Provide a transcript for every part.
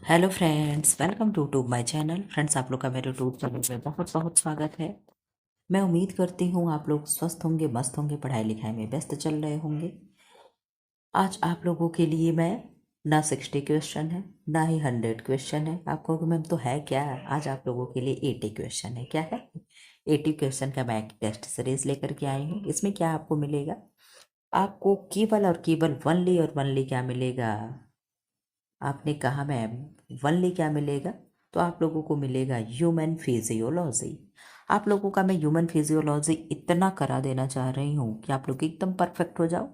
Hello friends, welcome to my channel. Friends, आप लोग का मेरे यूट्यूब चैनल में बहुत बहुत स्वागत है। मैं उम्मीद करती हूँ आप लोग स्वस्थ होंगे, मस्त होंगे, पढ़ाई लिखाई में व्यस्त चल रहे होंगे। आज आप लोगों के लिए मैं ना 60 क्वेश्चन है ना ही 100 क्वेश्चन है। आप कहोगे मैम तो है क्या? आज आप लोगों के लिए 80 क्वेश्चन है। क्या है? 80 क्वेश्चन का मैं एक टेस्ट सीरीज लेकर के आई हूँ। इसमें क्या आपको मिलेगा? आपको केवल और केवल वनली और वनली क्या मिलेगा? आपने कहा मैम वनली क्या मिलेगा? तो आप लोगों को मिलेगा ह्यूमन फिजियोलॉजी। आप लोगों का मैं ह्यूमन फिजियोलॉजी इतना करा देना चाह रही हूँ कि आप लोग एकदम परफेक्ट हो जाओ।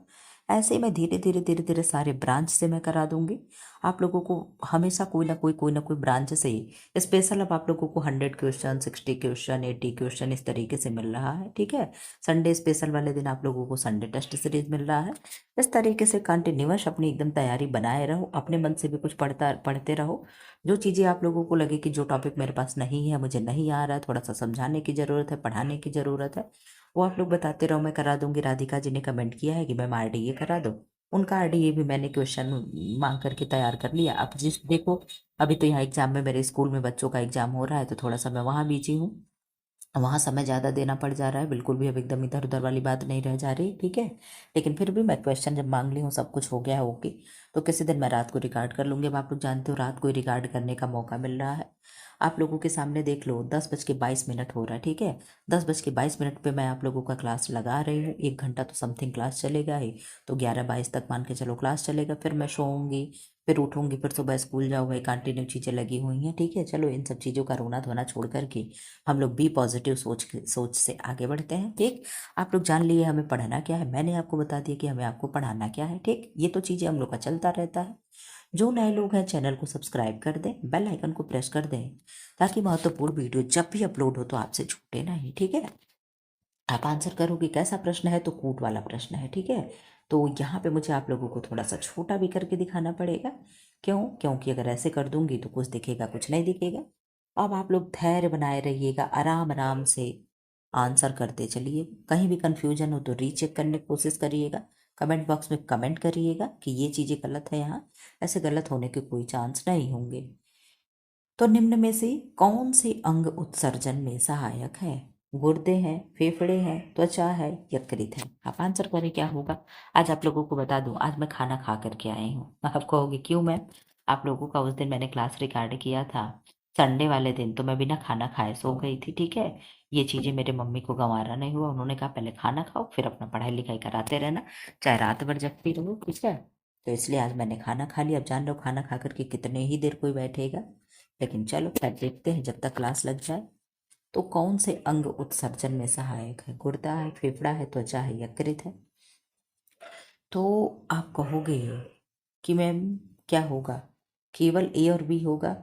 ऐसे ही मैं धीरे धीरे धीरे धीरे सारे ब्रांच से मैं करा दूंगी। आप लोगों को हमेशा कोई ना कोई ब्रांच से ही स्पेशल अब आप लोगों को 100 क्वेश्चन, 60 क्वेश्चन, 80 क्वेश्चन इस तरीके से मिल रहा है। ठीक है, संडे स्पेशल वाले दिन आप लोगों को संडे टेस्ट सीरीज मिल रहा है। इस तरीके से कंटिन्यूअस अपनी एकदम तैयारी बनाए रहो, अपने मन से भी कुछ पढ़ते रहो। जो चीज़ें आप लोगों को लगे कि जो टॉपिक मेरे पास नहीं है, मुझे नहीं आ रहा है, थोड़ा सा समझाने की ज़रूरत है, पढ़ाने की ज़रूरत है, वो आप लोग बताते रहो, मैं करा दूंगी। राधिका जी ने कमेंट किया है कि मैम आरडीए करा दो। उनका आरडीए भी मैंने क्वेश्चन मांग करके तैयार कर लिया। अब जिस देखो, अभी तो यहाँ एग्जाम में मेरे स्कूल में बच्चों का एग्जाम हो रहा है, तो थोड़ा सा मैं वहाँ बिजी हूँ, वहाँ समय ज़्यादा देना पड़ जा रहा है। बिल्कुल भी अब एकदम इधर उधर वाली बात नहीं रह जा रही। ठीक है, लेकिन फिर भी मैं क्वेश्चन जब मांग ली हूँ, सब कुछ हो गया होगी, तो किसी दिन मैं रात को रिकॉर्ड कर लूँगी। अब आप लोग जानते हो रात को रिकॉर्ड करने का मौका मिल रहा है। आप लोगों के सामने देख लो, 10:22 हो रहा है। ठीक है, 10:22 पे मैं आप लोगों का क्लास लगा रही हूँ। 1 घंटा तो समथिंग क्लास चलेगा ही, तो 11:22 तक मान के चलो क्लास चलेगा। फिर मैं सोऊंगी, फिर उठूंगी, फिर सुबह स्कूल जाओ, भाई कंटिन्यू चीज़ें लगी हुई हैं। ठीक है, चलो इन सब चीज़ों का रोना धोना छोड़ करके हम लोग बी पॉजिटिव सोच से आगे बढ़ते हैं। ठीक, आप लोग जान लिए हमें पढ़ना क्या है, मैंने आपको बता दिया कि हमें आपको पढ़ाना क्या है। ठीक, ये तो चीज़ें हम लोग का चलता रहता है। जो नए लोग हैं चैनल को सब्सक्राइब कर दें, बेल आइकन को प्रेस कर दें, ताकि महत्वपूर्ण वीडियो जब भी अपलोड हो तो आपसे छूटे नहीं। ठीक है, आप आंसर करोगे कैसा प्रश्न है, तो कूट वाला प्रश्न है। ठीक है, तो यहाँ पे मुझे आप लोगों को थोड़ा सा छोटा भी करके दिखाना पड़ेगा। क्यों? क्योंकि अगर ऐसे कर दूंगी तो कुछ दिखेगा, कुछ नहीं दिखेगा। अब आप लोग धैर्य बनाए रहिएगा, आराम आराम से आंसर करते चलिए। कहीं भी कंफ्यूजन हो तो रीचेक करने की कोशिश करिएगा। कमेंट बॉक्स में कमेंट करिएगा कि ये चीज़ें गलत है यहाँ। ऐसे गलत होने के कोई चांस नहीं होंगे। तो निम्न में से कौन से अंग उत्सर्जन में सहायक है? गुर्दे हैं, फेफड़े हैं, त्वचा है, यकृत है? आप आंसर करें क्या होगा। आज आप लोगों को बता दूं, आज मैं खाना खा करके आई हूँ। आप कहोगे क्यों मैम? आप लोगों का उस दिन मैंने क्लास रिकॉर्ड किया था संडे वाले दिन, तो मैं बिना खाना खाए सो गई थी। ठीक है, ये चीज़ें मेरे मम्मी को गंवारा नहीं हुआ। उन्होंने कहा पहले खाना खाओ, फिर अपना पढ़ाई लिखाई कराते रहना, चाहे रात भर जगती रहो। ठीक है, तो इसलिए आज मैंने खाना खा लिया। अब जान लो खाना खा करके कितने ही देर कोई बैठेगा, लेकिन चलो खैर देखते हैं जब तक क्लास लग जाए। तो कौन से अंग उत्सर्जन में सहायक है? गुर्दा है, फेफड़ा है, त्वचा है, यकृत है? तो आप कहोगे कि मैम क्या होगा, केवल ए और बी होगा,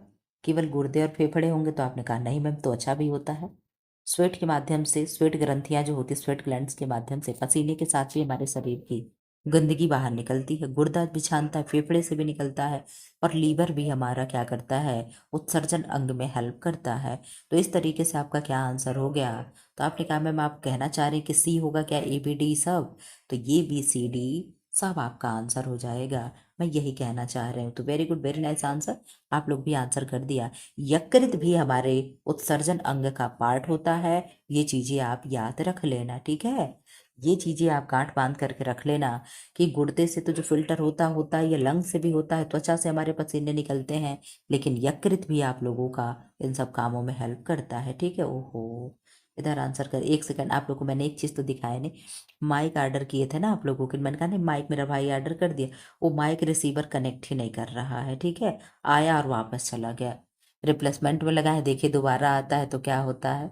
केवल गुर्दे और फेफड़े होंगे? तो आपने कहा नहीं मैम, त्वचा भी होता है। स्वेट के माध्यम से, स्वेट ग्रंथियां जो होती है, स्वेट ग्लैंड्स के माध्यम से पसीने के साथ भी हमारे शरीर की गंदगी बाहर निकलती है। गुर्दा भी छानता है, फेफड़े से भी निकलता है, और लीवर भी हमारा क्या करता है, उत्सर्जन अंग में हेल्प करता है। तो इस तरीके से आपका क्या आंसर हो गया? तो आपने कहा मैम आप कहना चाह रहे हैं कि सी होगा क्या, ए बी डी सब? तो ये बी सी डी सब आपका आंसर हो जाएगा। मैं यही कहना चाह रही हूँ। तो very good, very nice answer. आप लोग भी आंसर कर दिया। यकृत भी हमारे उत्सर्जन अंग का पार्ट होता है। ये चीजें आप याद रख लेना। ठीक है, ये चीजें आप गांठ बांध करके रख लेना कि गुर्दे से तो जो फिल्टर होता होता है, ये लंग से भी होता है, त्वचा से हमारे पसीने निकलते हैं, लेकिन यकृत भी आप लोगों का इन सब कामों में हेल्प करता है। ठीक है, ओहो, इधर आंसर कर। एक सेकंड, आप लोगों को मैंने एक चीज तो दिखाया नहीं। माइक ऑर्डर किए थे ना आप लोगों के, मैंने कहा नहीं माइक मेरा भाई ऑर्डर कर दिया, वो माइक रिसीवर कनेक्ट ही नहीं कर रहा है। ठीक है, आया और वापस चला गया। रिप्लेसमेंट में लगा है, देखिए दोबारा आता है तो क्या होता है।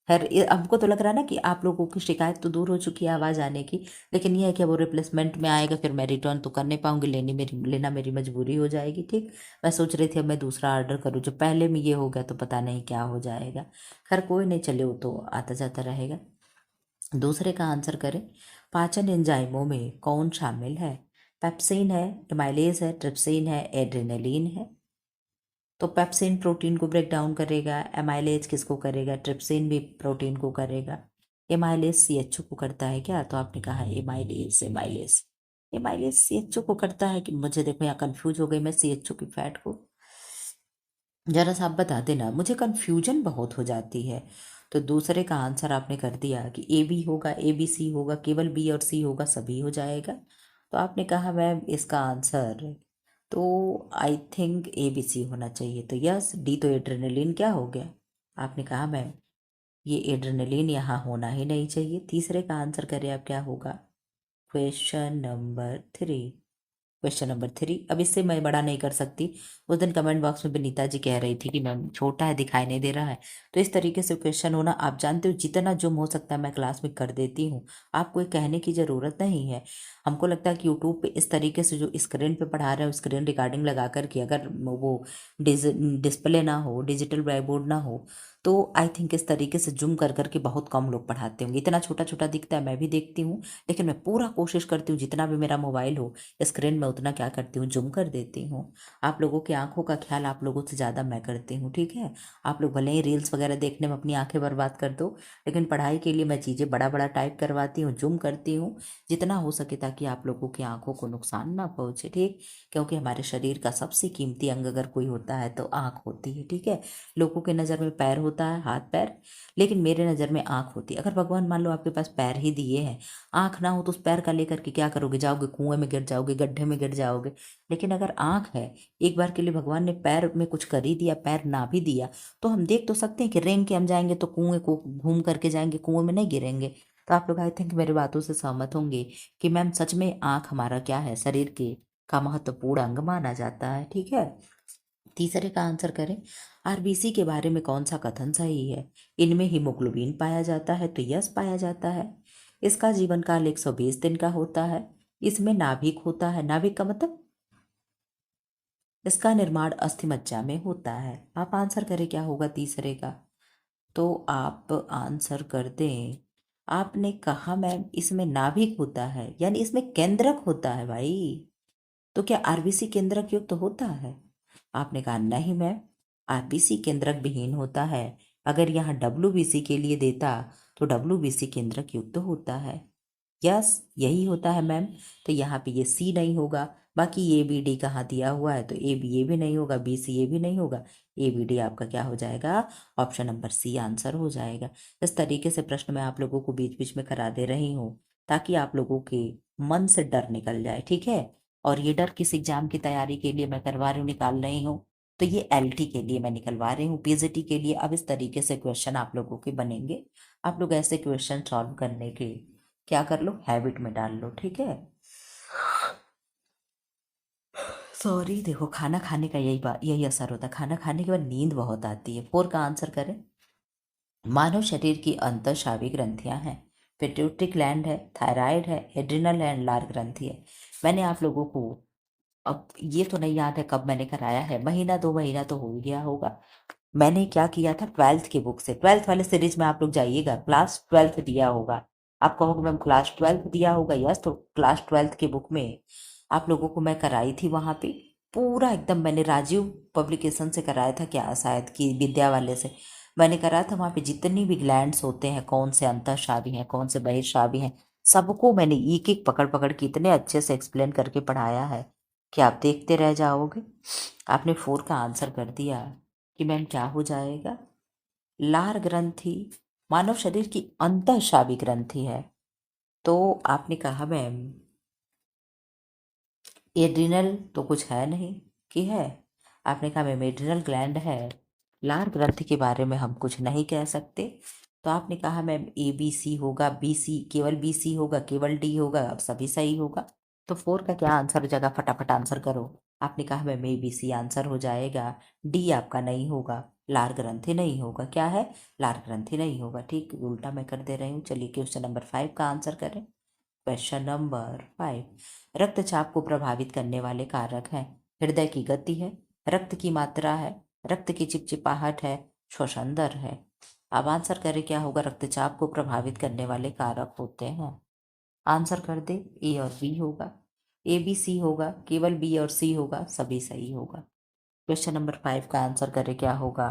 खैर हमको तो लग रहा है ना कि आप लोगों की शिकायत तो दूर हो चुकी है आवाज़ आने की, लेकिन यह है कि वो रिप्लेसमेंट में आएगा, फिर मैं रिटर्न तो कर नहीं पाऊंगी, लेना मेरी मजबूरी हो जाएगी। ठीक, मैं सोच रही थी अब मैं दूसरा ऑर्डर करूँ, जो पहले में ये हो गया तो पता नहीं क्या हो जाएगा। खैर कोई नहीं, चले वो तो आता जाता रहेगा। दूसरे का आंसर करें। पाचन एंजाइमों में कौन शामिल है? पेप्सिन है, एमाइलेज है, ट्रिप्सिन है, एड्रेनलिन है? तो पेप्सिन प्रोटीन को ब्रेक डाउन करेगा, एमाइलेज किसको करेगा? ट्रिप्सिन भी प्रोटीन को करेगा। एमाइलेज सीएचओ को करता है क्या? तो आपने कहा एमाइलेज, एमाइलेज, एमाइलेज सीएचओ को करता है कि? मुझे देखो यहाँ कंफ्यूज हो गई मैं, सीएचओ की फैट को जरा सा आप बता देना, मुझे कन्फ्यूजन बहुत हो जाती है। तो दूसरे का आंसर आपने कर दिया कि ए बी होगा, ए बी सी होगा, केवल बी और सी होगा, सभी हो जाएगा। तो आपने कहा मैम इसका आंसर तो आई थिंक ए बी सी होना चाहिए। तो यस, डी तो एड्रेनलिन क्या हो गया? आपने कहा मैम ये एड्रेनलिन यहाँ होना ही नहीं चाहिए। तीसरे का आंसर करें आप, क्या होगा? Question number 3। Question number 3। अब इससे मैं बड़ा नहीं कर सकती। उस दिन कमेंट बॉक्स में विनीता जी कह रही थी कि मैम छोटा है, दिखाई नहीं दे रहा है। तो इस तरीके से क्वेश्चन होना, आप जानते हो जितना जुम हो सकता है मैं क्लास में कर देती हूँ। आपको ये कहने की ज़रूरत नहीं है। हमको लगता है कि यूट्यूब पे इस तरीके से जो स्क्रीन पे पढ़ा रहे हो, स्क्रीन रिकॉर्डिंग लगा करके, अगर वो डिस्प्ले ना हो, डिजिटल ब्लैक बोर्ड ना हो, तो आई थिंक इस तरीके से जूम कर करके बहुत कम लोग पढ़ाते होंगे। इतना छोटा छोटा दिखता है, मैं भी देखती हूँ, लेकिन मैं पूरा कोशिश करती हूँ जितना भी मेरा मोबाइल हो स्क्रीन में उतना क्या करती हूँ, जूम कर देती हूँ। आप लोगों की आंखों का ख्याल आप लोगों से ज़्यादा मैं करती हूँ, ठीक है? आप लोग भले ही रील्स वगैरह देखने में अपनी आंखें बर्बाद कर दो, लेकिन पढ़ाई के लिए मैं चीज़ें बड़ा बड़ा टाइप करवाती हूँ, जूम करती हूँ जितना हो सके, ताकि आप लोगों की आंखों को नुकसान ना पहुँचे, ठीक? क्योंकि हमारे शरीर का सबसे कीमती अंग अगर कोई होता है तो आँख होती है, ठीक है? लोगों के नज़र में पैर होता है, हाथ पैर, लेकिन मेरे नज़र में आँख होती है। अगर भगवान मान लो आपके पास पैर ही दिए हैं, आँख ना हो तो उस पैर का लेकर के क्या करोगे? जाओगे कुएं में गिर जाओगे, गड्ढे में गिर जाओगे। लेकिन अगर आँख है, एक बार के लिए भगवान ने पैर में कुछ कर ही दिया, पैर ना भी दिया, तो हम देख तो सकते हैं कि रेंग के हम जाएंगे तो कुएं को घूम करके जाएंगे, कुएं में नहीं गिरेंगे। तो आप लोग आई थिंक मेरी बातों से सहमत होंगे कि मैम सच में आँख हमारा क्या है, शरीर के का महत्वपूर्ण अंग माना जाता है, ठीक है? तीसरे का आंसर करें, आरबीसी के बारे में कौन सा कथन सही है? इनमें हीमोग्लोबिन पाया जाता है, तो यस पाया जाता है। इसका जीवन काल 120 दिन का होता है। इसमें नाभिक होता है, नाभिक का मतलब इसका निर्माण अस्थि मज्जा में होता है। आप आंसर करें क्या होगा तीसरे का? तो आप आंसर कर दें। आपने कहा मैम इसमें नाभिक होता है, यानी इसमें केंद्रक होता है भाई। तो क्या आरबीसी केंद्रक युक्त होता है? आपने कहा नहीं मैम, आरबीसी केंद्रक विहीन होता है। अगर यहाँ डब्ल्यूबीसी के लिए देता तो डब्ल्यूबीसी केंद्रक युक्त होता है। यस, यही होता है मैम। तो यहाँ पे ये सी नहीं होगा। बाकी ए बी डी कहाँ दिया हुआ है, तो ए बी ये भी नहीं होगा, बी सी ये भी नहीं होगा, ए बी डी आपका क्या हो जाएगा? ऑप्शन नंबर सी आंसर हो जाएगा। इस तरीके से प्रश्न मैं आप लोगों को बीच बीच में करा दे रही हूँ, ताकि आप लोगों के मन से डर निकल जाए, ठीक है? और ये डर किस एग्जाम की तैयारी के लिए मैं करवा रही हूँ, निकाल रही हूँ, तो ये एलटी के लिए मैं निकलवा रही हूँ, पीजीटी के लिए अब इस तरीके से क्वेश्चन आप लोगों के बनेंगे। आप लोग ऐसे क्वेश्चन सॉल्व करने के क्या कर लो, हैबिट में डाल लो, ठीक है? सॉरी, देखो खाना खाने का यही असर होता है, खाना खाने के बाद नींद बहुत आती है। 4 का आंसर करें। मानव शरीर की अंतःस्रावी ग्रंथियां हैं, पिट्यूटरी ग्लैंड है, थायराइड है, एड्रिनल है, लार ग्रंथि है। मैंने आप लोगों को, अब ये तो नहीं याद है कब मैंने कराया है, महीना 2 महीना तो हो गया होगा। मैंने क्या किया था, 12th की बुक से, 12th वाले सीरीज में आप लोग जाइएगा, क्लास 12th दिया होगा। आप कहोगे मैम क्लास 12th दिया होगा, यस, तो क्लास 12th की बुक में आप लोगों को मैं कराई थी वहाँ पे पूरा एकदम। मैंने राजीव पब्लिकेशन से कराया था, क्या शायद कि विद्या वाले से मैंने कराया था। वहाँ पे जितनी भी ग्लैंड्स होते हैं, कौन से अंतःस्रावी हैं, कौन से बहिर्स्रावी हैं, सबको मैंने एक एक पकड़ पकड़ के इतने अच्छे से एक्सप्लेन करके पढ़ाया है कि आप देखते रह जाओगे। आपने 4 का आंसर कर दिया कि मैम क्या हो जाएगा? लार ग्रंथि मानव शरीर की अंतःस्रावी ग्रंथि है। तो आपने कहा मैम एड्रिनल तो कुछ है नहीं कि है। आपने कहा मैम एड्रिनल ग्लैंड है, लार ग्रंथि के बारे में हम कुछ नहीं कह सकते। तो आपने कहा मैम ए बी सी होगा, बी सी केवल बी सी होगा, केवल डी होगा, अब सभी सही होगा। तो 4 का क्या आंसर हो जाएगा? फटाफट आंसर करो। आपने कहा ma'am A B C answer हो जाएगा, डी आपका नहीं होगा, लार ग्रंथि नहीं होगा। क्या है? लार ग्रंथि नहीं होगा, ठीक, उल्टा मैं कर दे रही हूँ। चलिए क्वेश्चन नंबर 5 का आंसर करें। Question number 5। रक्तचाप को प्रभावित करने वाले कारक हैं, हृदय की गति है, रक्त की मात्रा है, रक्त की चिपचिपाहट है, श्वसन दर है। अब आंसर करें क्या होगा? रक्तचाप को प्रभावित करने वाले कारक होते हैं। आंसर कर दे, ए और बी होगा, ए बी सी होगा, केवल बी और सी होगा, सभी सही होगा। क्वेश्चन नंबर 5 का आंसर करें क्या होगा?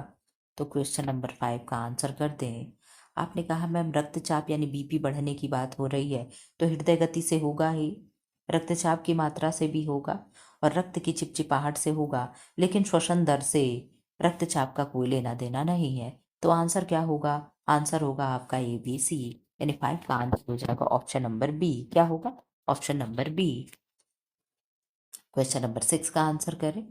तो क्वेश्चन नंबर 5 का आंसर कर दें। आपने कहा मैम रक्तचाप यानी बीपी बढ़ने की बात हो रही है, तो हृदय गति से होगा ही, रक्तचाप की मात्रा से भी होगा, और रक्त की चिपचिपाहट से होगा, लेकिन श्वसन दर से रक्तचाप का कोई लेना देना नहीं है। तो आंसर क्या होगा? आंसर होगा आपका ABC, यानी 5 का आंसर हो जाएगा ऑप्शन नंबर बी। क्या होगा? Option number B. Question number 6 का आंसर करें।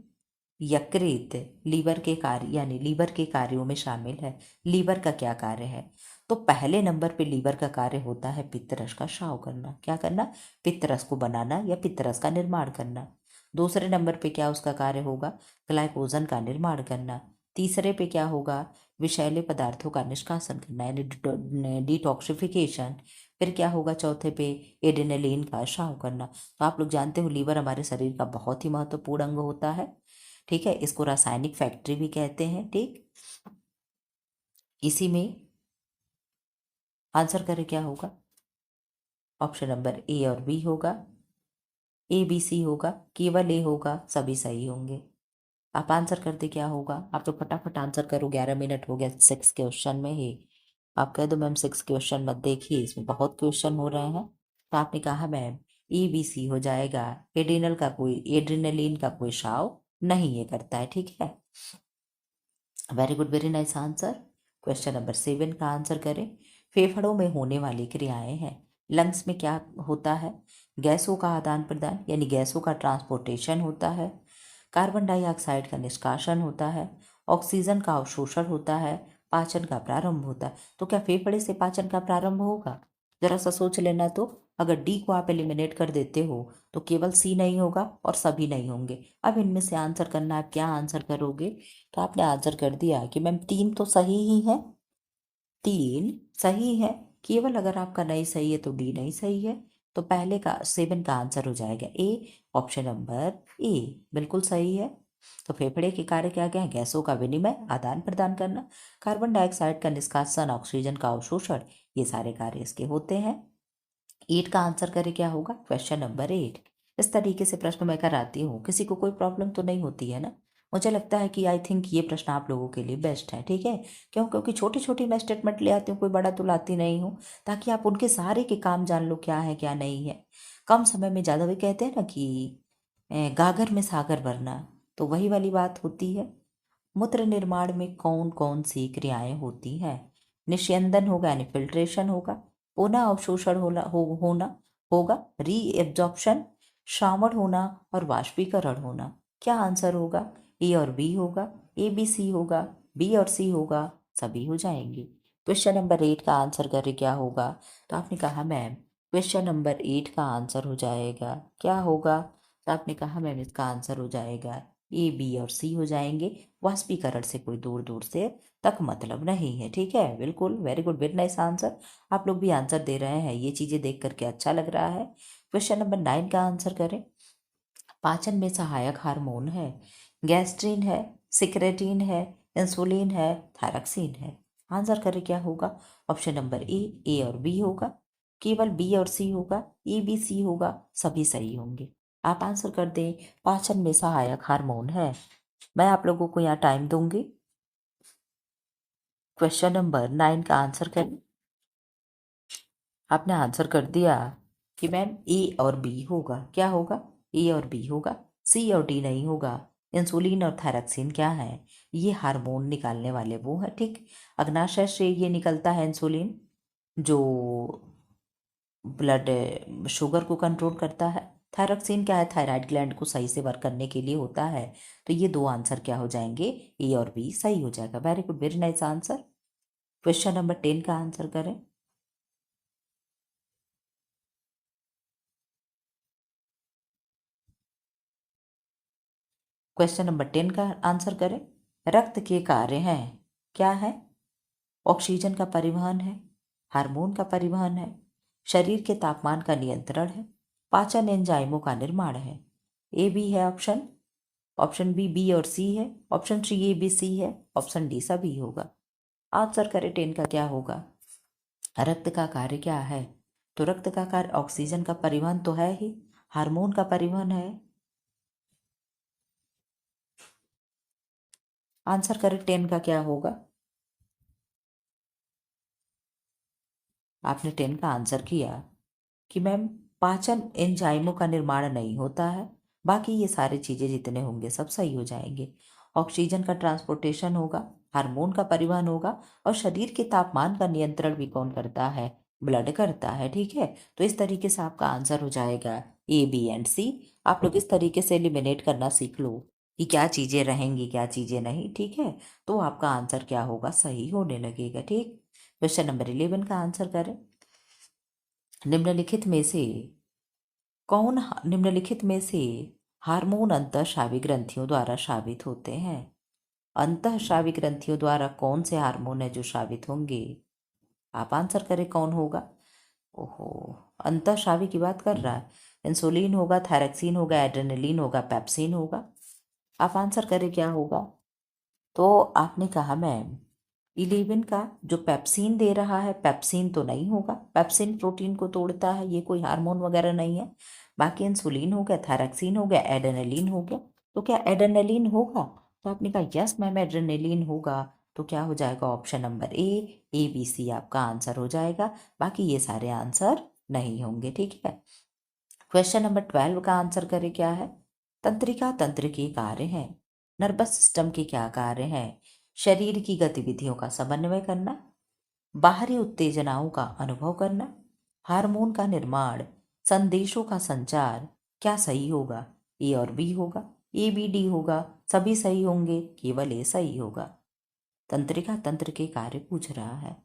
यकृत लीवर के कार्य यानी लीवर के कार्यों में शामिल है। लीवर का क्या कार्य है? तो पहले नंबर पे लीवर का कार्य होता है पित्तरस का स्राव करना। क्या करना? पित्तरस को बनाना या पित्तरस का निर्माण करना। दूसरे नंबर पे क्या उसका कार्य होगा? ग्लाइकोजन का निर्माण करना। तीसरे पे क्या होगा? विषैले पदार्थों का निष्कासन करना यानी डिटॉक्सिफिकेशन। फिर क्या होगा चौथे पे? एड्रेनलिन का स्राव करना। तो आप लोग जानते हो लीवर हमारे शरीर का बहुत ही महत्वपूर्ण अंग होता है। ठीक है, इसको रासायनिक फैक्ट्री भी कहते हैं। ठीक, इसी में आंसर करें क्या होगा? ऑप्शन नंबर ए और बी होगा। ABC होगा, केवल ए होगा, सभी सही होंगे। आप आंसर करते क्या होगा? आप तो फटाफट आंसर करो, 11 मिनट हो गया 6 क्वेश्चन में ही। आप कह दो मैम 6 क्वेश्चन मत देखिए, इसमें बहुत क्वेश्चन हो रहे हैं। तो आपने कहा मैम ABC हो जाएगा। एड्रेनलिन का कोई स्राव नहीं ये करता है। ठीक है, very good, very nice answer. Question number 7 का आंसर करें। फेफड़ों में होने वाली क्रियाएं हैं। लंग्स में क्या होता है? गैसों का आदान प्रदान यानी गैसों का ट्रांसपोर्टेशन होता है। कार्बन डाइऑक्साइड का निष्कासन होता है। ऑक्सीजन का अवशोषण होता है। पाचन का प्रारंभ होता है। तो क्या फेफड़े से पाचन का प्रारंभ होगा? जरा सा सोच लेना। तो अगर डी को आप एलिमिनेट कर देते हो तो केवल सी नहीं होगा और सभी नहीं होंगे। अब इनमें से आंसर करना, आप क्या आंसर करोगे? तो आपने आंसर कर दिया कि मैम 3 तो सही ही है, 3 सही है। केवल अगर आपका नहीं सही है तो डी नहीं सही है। तो पहले का 7 का आंसर हो जाएगा ए, ऑप्शन नंबर ए बिल्कुल सही है। तो फेफड़े के कार्य क्या क्या है? गैसों का विनिमय, आदान प्रदान करना, कार्बन डाइऑक्साइड का निष्कासन, ऑक्सीजन का अवशोषण, ये सारे कार्य इसके होते हैं। 8 का आंसर करें क्या होगा? Question number 8। इस तरीके से प्रश्न मैं कराती हूँ, किसी को कोई प्रॉब्लम तो नहीं होती है ना? मुझे लगता है कि आई थिंक ये प्रश्न आप लोगों के लिए बेस्ट है। ठीक है, क्यों? क्योंकि छोटी छोटी मैं स्टेटमेंट ले आती हूँ, कोई बड़ा तो लाती नहीं हूँ, ताकि आप उनके सारे के काम जान लो क्या है क्या नहीं है। कम समय में ज़्यादा, भी कहते हैं ना कि गागर में सागर भरना, तो वही वाली बात होती है। मूत्र निर्माण में कौन कौन सी क्रियाएं होती हैं? निस्यंदन होगा यानी फिल्ट्रेशन होगा, पुनः अवशोषण होना होगा, री एब्जॉर्प्शन, श्रावण होना और वाष्पीकरण होना। क्या आंसर होगा? ए और बी होगा, ABC होगा, बी और सी होगा, सभी हो जाएंगे। क्वेश्चन नंबर 8 का आंसर करें क्या होगा? तो आपने कहा मैम क्वेश्चन नंबर 8 का आंसर हो जाएगा क्या होगा? तो आपने कहा मैम इसका आंसर हो जाएगा A, B और C हो जाएंगे। वाष्पीकरण से कोई दूर दूर से तक मतलब नहीं है। ठीक है, बिल्कुल, very good, very nice answer. आप लोग भी आंसर दे रहे हैं, ये चीज़ें देख करके अच्छा लग रहा है। क्वेश्चन नंबर 9 का आंसर करें। पाचन में सहायक हार्मोन है। गैस्ट्रिन है, सिक्रेटिन है, इंसुलिन है, थायरॉक्सिन है। आंसर करें क्या होगा? ऑप्शन नंबर ए और बी होगा, केवल बी और सी होगा, ABC होगा, सभी सही होंगे। आप आंसर कर दें। पाचन में सहायक हार्मोन है। मैं आप लोगों को यहाँ टाइम दूंगी। क्वेश्चन नंबर 9 का आंसर करें। आपने आंसर कर दिया कि मैम ए और बी होगा। क्या होगा? ए और बी होगा, सी और डी नहीं होगा। इंसुलिन और थायरॉक्सिन क्या है? ये हार्मोन निकालने वाले वो है। ठीक, अग्नाशय से ये निकलता है इंसुलिन, जो ब्लड शुगर को कंट्रोल करता है। थायरॉक्सिन क्या है? थायराइड ग्लैंड को सही से वर्क करने के लिए होता है। तो ये दो आंसर क्या हो जाएंगे? ए और बी सही हो जाएगा। Very good, very nice answer. Question number 10 का आंसर करें। क्वेश्चन नंबर 10 का आंसर करें। रक्त के कार्य हैं। क्या है? ऑक्सीजन का परिवहन है, हार्मोन का परिवहन है, शरीर के तापमान का नियंत्रण है, पाचन एंजाइमों का निर्माण है। ए बी है ऑप्शन, ऑप्शन बी और सी है, option C, A, B, C है, ऑप्शन डी सभी होगा। आंसर करें 10 का क्या होगा? रक्त का कार्य क्या है? तो रक्त का कार्य ऑक्सीजन का परिवहन तो है ही, हार्मोन का परिवहन है। आंसर करें 10 का क्या होगा? आपने 10 का आंसर किया कि मैम पाचन एंजाइमों का निर्माण नहीं होता है, बाकी ये सारी चीज़ें जितने होंगे सब सही हो जाएंगे। ऑक्सीजन का ट्रांसपोर्टेशन होगा, हार्मोन का परिवहन होगा और शरीर के तापमान का नियंत्रण भी कौन करता है? ब्लड करता है। ठीक है, तो इस तरीके से आपका आंसर हो जाएगा ए, बी एंड सी। आप लोग इस तरीके से एलिमिनेट करना सीख लो कि क्या चीजें रहेंगी क्या चीजें नहीं। ठीक है, तो आपका आंसर क्या होगा? सही होने लगेगा। ठीक, क्वेश्चन नंबर 11 का आंसर करें। निम्नलिखित में से निम्नलिखित में से हार्मोन अंतःस्रावी ग्रंथियों द्वारा स्रावित होते हैं? अंतःस्रावी ग्रंथियों द्वारा कौन से हार्मोन है जो स्रावित होंगे? आप आंसर करें कौन होगा? ओहो, अंतःस्रावी की बात कर रहा है। इंसुलिन होगा, थायरक्सिन होगा, एड्रेनलिन होगा, पेप्सिन होगा। आप आंसर करें क्या होगा? तो आपने कहा मैम 11 का जो पेप्सिन दे रहा है, पेप्सिन तो नहीं होगा, पेप्सिन प्रोटीन को तोड़ता है, ये कोई हार्मोन वगैरह नहीं है। बाकी इंसुलिन हो गया, थायरक्सिन हो गया, एड्रेनलिन हो गया। तो क्या एड्रेनलिन होगा? तो आपने कहा यस मैम एड्रेनलिन होगा। तो क्या हो जाएगा? ऑप्शन नंबर ए, बी, सी आपका आंसर हो जाएगा। बाकी ये सारे आंसर नहीं होंगे। ठीक है, क्वेश्चन नंबर 12 का आंसर करें क्या है? तंत्रिका तंत्र के कार्य हैं। नर्वस सिस्टम के क्या कार्य हैं? शरीर की गतिविधियों का समन्वय करना, बाहरी उत्तेजनाओं का अनुभव करना, हार्मोन का निर्माण, संदेशों का संचार। क्या सही होगा? ए और बी होगा, ए बी डी होगा, सभी सही होंगे, केवल ए सही होगा। तंत्रिका तंत्र के कार्य पूछ रहा है।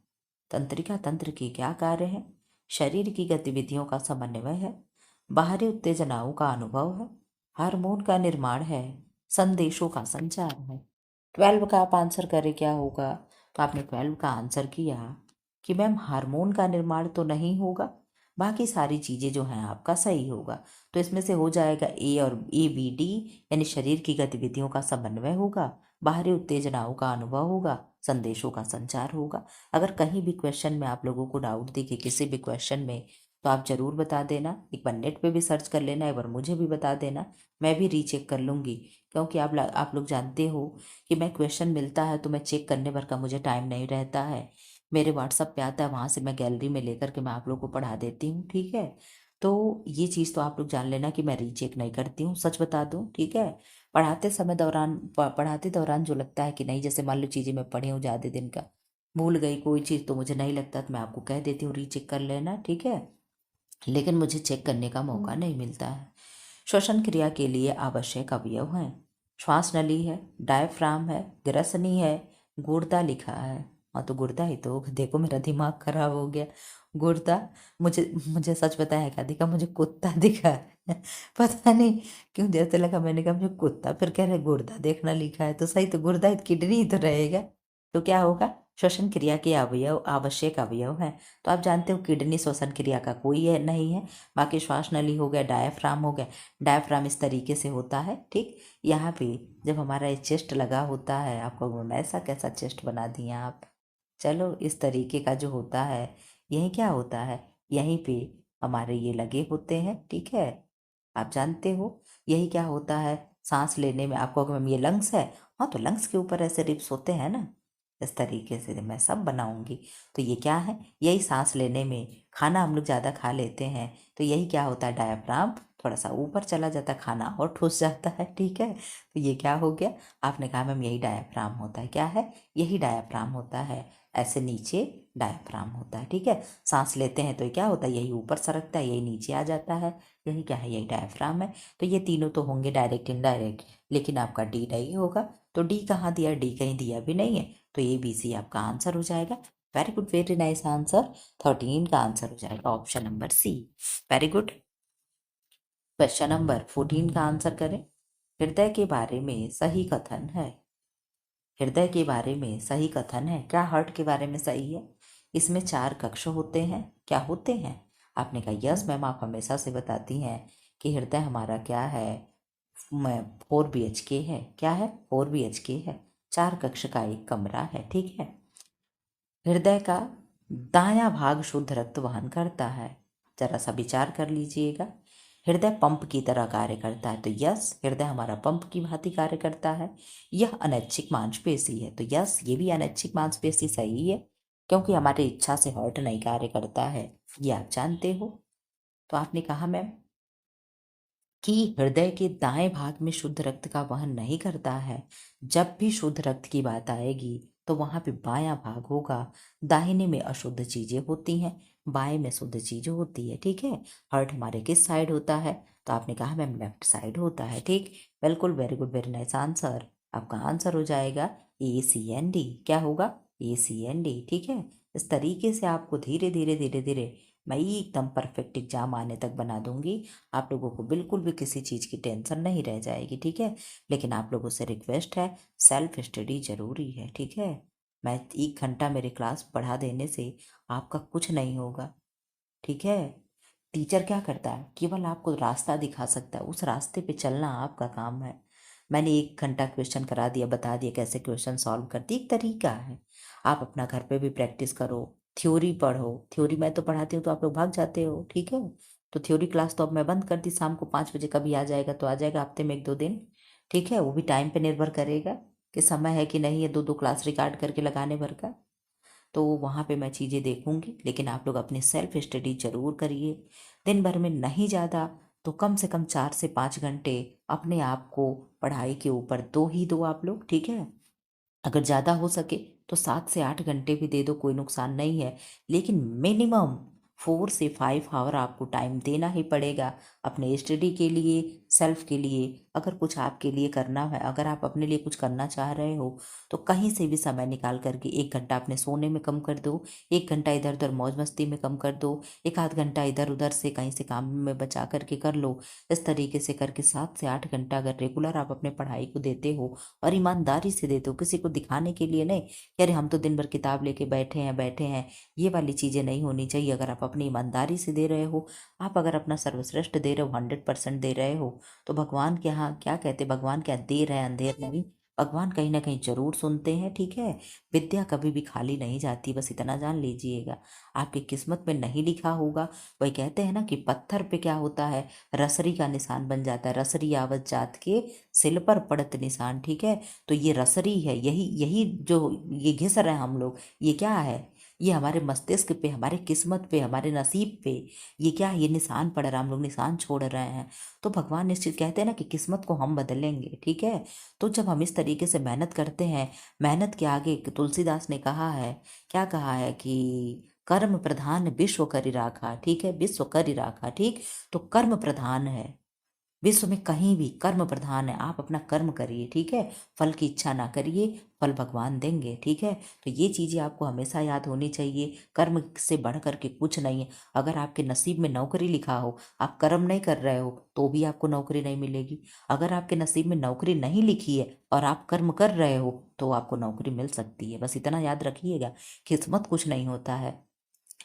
तंत्रिका तंत्र के क्या कार्य हैं? शरीर की गतिविधियों का समन्वय है, बाहरी उत्तेजनाओं का अनुभव है, हार्मोन का निर्माण है, संदेशों का संचार है। 12 का आप आंसर करें क्या होगा? तो आपने 12 का आंसर किया कि मैम हार्मोन का निर्माण तो नहीं होगा, बाकी सारी चीज़ें जो हैं आपका सही होगा। तो इसमें से हो जाएगा ए और ए बी डी, यानी शरीर की गतिविधियों का समन्वय होगा, बाहरी उत्तेजनाओं का अनुभव होगा, संदेशों का संचार होगा। अगर कहीं भी क्वेश्चन में आप लोगों को डाउट दिखे किसी भी क्वेश्चन में, तो आप ज़रूर बता देना। एक बार नेट पे भी सर्च कर लेना, एक बार मुझे भी बता देना, मैं भी रीचेक कर लूँगी। क्योंकि आप लोग जानते हो कि मैं क्वेश्चन मिलता है तो मैं चेक करने भर का मुझे टाइम नहीं रहता है। मेरे व्हाट्सअप पे आता है, वहाँ से मैं गैलरी में लेकर के मैं आप लोग को पढ़ा देती हूँ। ठीक है, तो ये चीज़ तो आप लोग जान लेना कि मैं रीचेक नहीं करती हूँ, सच बता दूँ। ठीक है, पढ़ाते दौरान जो लगता है कि नहीं, जैसे मान लो चीज़ें मैं पढ़ी हूँ ज़्यादा दिन का, भूल गई कोई चीज़ तो मुझे नहीं लगता, तो मैं आपको कह देती हूँ रीचेक कर लेना। ठीक है, लेकिन मुझे चेक करने का मौका नहीं मिलता है। श्वसन क्रिया के लिए आवश्यक अवयव हैं। श्वास नली है, डायफ्राम है, ग्रसनी है, गुर्दा लिखा है। हाँ तो गुर्दा ही तो, देखो मेरा दिमाग खराब हो गया। गुर्दा, मुझे मुझे सच बताया क्या दिखा? मुझे कुत्ता दिखा है। पता नहीं क्यों, जैसे लगा, मैंने कहा मुझे कुत्ता, फिर कह रहे गुर्दा देखना लिखा है, तो सही तो गुर्दा ही, किडनी ही तो रहेगा। तो क्या होगा? श्वसन क्रिया के अवयव, आवश्यक अवयव हैं। तो आप जानते हो किडनी श्वसन क्रिया का कोई है नहीं है। बाकी श्वास नली हो गया, डायफ्राम हो गया। डायफ्राम इस तरीके से होता है। ठीक, यहाँ पे जब हमारा ये चेस्ट लगा होता है, आपको ऐसा कैसा चेस्ट बना दिया आप। चलो, इस तरीके का जो होता है, यही क्या होता है, यहीं पे हमारे ये लगे होते हैं। ठीक है, आप जानते हो यही क्या होता है, सांस लेने में। आपको अगर ये लंग्स है, हाँ तो लंग्स के ऊपर ऐसे रिब्स होते हैं ना, इस तरीके से मैं सब बनाऊंगी। तो ये क्या है, यही सांस लेने में, खाना हम लोग ज़्यादा खा लेते हैं तो यही क्या होता है, डायफ्राम थोड़ा सा ऊपर चला जाता है, खाना और ठुस जाता है। ठीक है, तो ये क्या हो गया? आपने कहा मैम यही डायफ्राम होता है। क्या है? यही डायफ्राम होता है। ऐसे नीचे डायफ्राम होता है। ठीक है, सांस लेते हैं तो ये क्या होता है, यही ऊपर सरकता है, यही नीचे आ जाता है। यही क्या है, यही डायफ्राम है। तो ये तीनों तो होंगे डायरेक्ट इनडायरेक्ट, लेकिन आपका डी नहीं होगा। तो डी कहाँ दिया? डी कहीं दिया भी नहीं है। तो ए बी सी आपका आंसर हो जाएगा। Very good, very nice answer. 13 का आंसर हो जाएगा option number C. Very good. Question number 14 का आंसर करें। हृदय के बारे में सही कथन है। हृदय के बारे में सही कथन है। क्या हार्ट के बारे में सही है? इसमें 4 कक्ष होते हैं। क्या होते हैं? आपने कहा यस मैम, आप हमेशा से बताती हैं कि हृदय हमारा क्या है, 4 BHK है। क्या है? 4 BHK है। 4 कक्ष का एक कमरा है। ठीक है, हृदय का दायां भाग शुद्ध रक्त वहन करता है। जरा सा विचार कर लीजिएगा। हृदय पंप की तरह कार्य करता है, तो यस हृदय हमारा पंप की भांति कार्य करता है। यह अनैच्छिक मांसपेशी है, तो यस ये भी अनैच्छिक मांसपेशी सही है, क्योंकि हमारी इच्छा से हार्ट नहीं कार्य करता है, ये आप जानते हो। तो आपने कहा मैम कि हृदय के दाएं भाग में शुद्ध रक्त का वहन नहीं करता है। जब भी शुद्ध रक्त की बात आएगी तो वहां पे बायां भाग होगा। दाहिने में अशुद्ध चीजें होती हैं, बाएं में शुद्ध चीजें होती है। ठीक है। हार्ट हमारे किस साइड होता है? तो आपने कहा मैम लेफ्ट साइड होता है। ठीक, बिल्कुल, very good, very nice answer. आपका आंसर हो जाएगा ACND। क्या होगा? ACND। ठीक है। इस तरीके से आपको धीरे धीरे धीरे धीरे मैं एकदम परफेक्ट एग्जाम आने तक बना दूंगी। आप लोगों को बिल्कुल भी किसी चीज़ की टेंशन नहीं रह जाएगी। ठीक है। लेकिन आप लोगों से रिक्वेस्ट है, सेल्फ स्टडी जरूरी है। ठीक है। मैं 1 घंटा मेरे क्लास पढ़ा देने से आपका कुछ नहीं होगा। ठीक है। टीचर क्या करता है? केवल आपको रास्ता दिखा सकता है, उस रास्ते पे चलना आपका काम है। मैंने 1 घंटा क्वेश्चन करा दिया, बता दिया कैसे क्वेश्चन सॉल्व करती, एक तरीका है। आप अपना घर पे भी प्रैक्टिस करो, थ्योरी पढ़ो। थ्योरी मैं तो पढ़ाती हूँ तो आप लोग भाग जाते हो। ठीक है। तो थ्योरी क्लास तो अब मैं बंद कर दी, शाम को 5 बजे कभी आ जाएगा तो आ जाएगा, हफ्ते में 1-2 दिन। ठीक है। वो भी टाइम पे निर्भर करेगा कि समय है कि नहीं है 2-2 क्लास रिकॉर्ड करके लगाने भर का। तो वहाँ पे मैं चीज़ें देखूंगी, लेकिन आप लोग अपनी सेल्फ स्टडी जरूर करिए। दिन भर में नहीं ज़्यादा तो कम से कम 4 से 5 घंटे अपने आप को पढ़ाई के ऊपर दो ही दो आप लोग। ठीक है। अगर ज़्यादा हो सके तो 7 से 8 घंटे भी दे दो, कोई नुकसान नहीं है। लेकिन मिनिमम 4 से 5 आवर आपको टाइम देना ही पड़ेगा अपने स्टडी के लिए, सेल्फ के लिए। अगर कुछ आपके लिए करना है, अगर आप अपने लिए कुछ करना चाह रहे हो तो कहीं से भी समय निकाल करके 1 घंटा अपने सोने में कम कर दो, 1 घंटा इधर उधर मौज मस्ती में कम कर दो, 1 आध घंटा इधर उधर से कहीं से काम में बचा करके कर लो। इस तरीके से करके 7 से 8 घंटा अगर रेगुलर आप अपने पढ़ाई को देते हो और ईमानदारी से देते हो, किसी को दिखाने के लिए नहीं कि अरे हम तो दिन भर किताब लेके बैठे हैं, ये वाली चीज़ें नहीं होनी चाहिए। अगर आप अपनी ईमानदारी से दे रहे हो, आप अगर अपना सर्वश्रेष्ठ दे रहे हो, 100% दे रहे हो, तो भगवान के यहाँ क्या कहते, भगवान क्या देर है अंधेर नहीं, भगवान कहीं ना कहीं जरूर सुनते हैं। ठीक है। विद्या कभी भी खाली नहीं जाती, बस इतना जान लीजिएगा। आपकी किस्मत में नहीं लिखा होगा, वही कहते हैं ना कि पत्थर पे क्या होता है, रसरी का निशान बन जाता है, रसरी आवत जात के सिल पर पड़त निशान। ठीक है। तो ये रसरी है, यही यही जो ये घिस रहे हैं हम लोग, ये क्या है? ये हमारे मस्तिष्क पे, हमारे किस्मत पे, हमारे नसीब पे ये क्या है? ये निशान पड़ रहा है, हम लोग निशान छोड़ रहे हैं। तो भगवान निश्चित कहते हैं ना कि किस्मत को हम बदलेंगे। ठीक है। तो जब हम इस तरीके से मेहनत करते हैं, मेहनत के आगे तुलसीदास ने कहा है, क्या कहा है कि कर्म प्रधान विश्व करि राखा। ठीक है। विश्व करि राखा। ठीक। तो कर्म प्रधान है, विश्व में कहीं भी कर्म प्रधान है। आप अपना कर्म करिए। ठीक है। फल की इच्छा ना करिए, फल भगवान देंगे। ठीक है। तो ये चीज़ें आपको हमेशा याद होनी चाहिए, कर्म से बढ़ करके कुछ नहीं है। अगर आपके नसीब में नौकरी लिखा हो, आप कर्म नहीं कर रहे हो तो भी आपको नौकरी नहीं मिलेगी। अगर आपके नसीब में नौकरी नहीं लिखी है और आप कर्म कर रहे हो तो आपको नौकरी मिल सकती है। बस इतना याद रखिएगा, किस्मत कुछ नहीं होता है।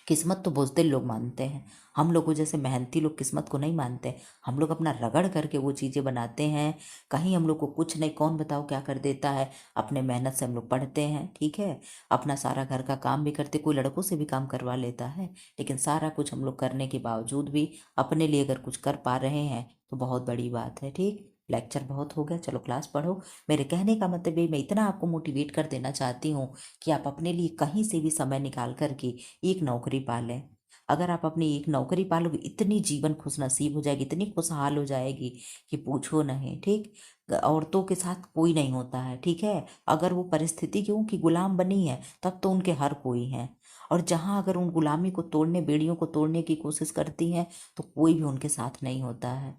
किस्मत तो बुज़दिल लोग मानते हैं, हम लोगों जैसे मेहनती लोग किस्मत को नहीं मानते। हम लोग अपना रगड़ करके वो चीज़ें बनाते हैं। कहीं हम लोग को कुछ नहीं, कौन बताओ क्या कर देता है। अपने मेहनत से हम लोग पढ़ते हैं। ठीक है। अपना सारा घर का काम भी करते, कोई लड़कों से भी काम करवा लेता है। लेकिन सारा कुछ हम लोग करने के बावजूद भी अपने लिए अगर कुछ कर पा रहे हैं तो बहुत बड़ी बात है। ठीक। लेक्चर बहुत हो गया, चलो क्लास पढ़ो। मेरे कहने का मतलब ये, मैं इतना आपको मोटिवेट कर देना चाहती हूँ कि आप अपने लिए कहीं से भी समय निकाल करके एक नौकरी पालें। अगर आप अपनी एक नौकरी पालोगे, इतनी जीवन खुश नसीब हो जाएगी, इतनी खुशहाल हो जाएगी कि पूछो नहीं। ठीक। औरतों के साथ कोई नहीं होता है। ठीक है। अगर वो परिस्थिति क्यों की गुलाम बनी है तब तो उनके हर कोई है। और जहाँ अगर उन गुलामी को तोड़ने, बेड़ियों को तोड़ने की कोशिश करती हैं तो कोई भी उनके साथ नहीं होता है।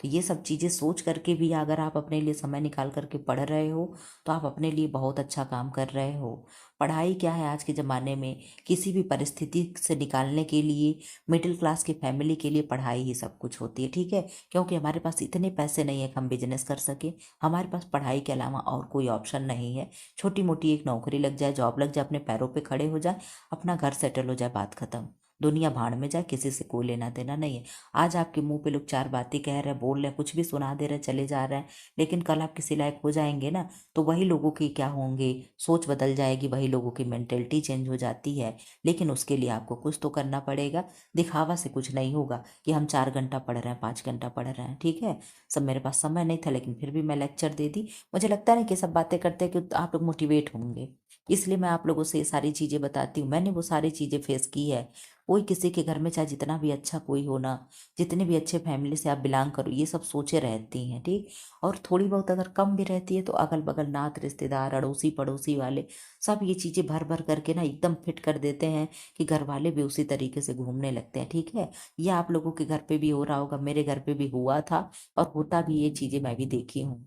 तो ये सब चीज़ें सोच करके भी अगर आप अपने लिए समय निकाल करके पढ़ रहे हो तो आप अपने लिए बहुत अच्छा काम कर रहे हो। पढ़ाई क्या है आज के ज़माने में, किसी भी परिस्थिति से निकालने के लिए, मिडिल क्लास की फैमिली के लिए पढ़ाई ही सब कुछ होती है। ठीक है। क्योंकि हमारे पास इतने पैसे नहीं है कि हम बिजनेस कर सकें, हमारे पास पढ़ाई के अलावा और कोई ऑप्शन नहीं है। छोटी मोटी एक नौकरी लग जाए, जॉब लग जाए, अपने पैरों पे खड़े हो जाए, अपना घर सेटल हो जाए, बात खत्म। दुनिया भाड़ में जाए, किसी से कोई लेना देना नहीं है। आज आपके मुंह पे लोग चार बातें कह रहे हैं, बोल रहे हैं, कुछ भी सुना दे रहे हैं, चले जा रहे हैं, लेकिन कल आप किसी लायक हो जाएंगे ना तो वही लोगों की क्या होंगे, सोच बदल जाएगी, वही लोगों की मेंटेलिटी चेंज हो जाती है। लेकिन उसके लिए आपको कुछ तो करना पड़ेगा। दिखावा से कुछ नहीं होगा कि हम 4 घंटा पढ़ रहे हैं, 5 घंटा पढ़ रहे हैं। ठीक है। सब मेरे पास समय नहीं था लेकिन फिर भी मैं लेक्चर दे दी। मुझे लगता है ना कि सब बातें करते हैं कि आप लोग मोटिवेट होंगे, इसलिए मैं आप लोगों से ये सारी चीज़ें बताती हूँ। मैंने वो सारी चीज़ें फेस की है। कोई किसी के घर में चाहे जितना भी अच्छा कोई हो ना, जितने भी अच्छे फैमिली से आप बिलोंग करो, ये सब सोचे रहती हैं, ठीक। और थोड़ी बहुत अगर कम भी रहती है तो अगल बगल नात रिश्तेदार अड़ोसी पड़ोसी वाले सब ये चीज़ें भर भर करके ना एकदम फिट कर देते हैं कि घर वाले भी उसी तरीके से घूमने लगते हैं, ठीक है। ये आप लोगों के घर पे भी हो रहा होगा, मेरे घर पे भी हुआ था और होता भी, ये चीज़ें मैं भी देखी हूँ।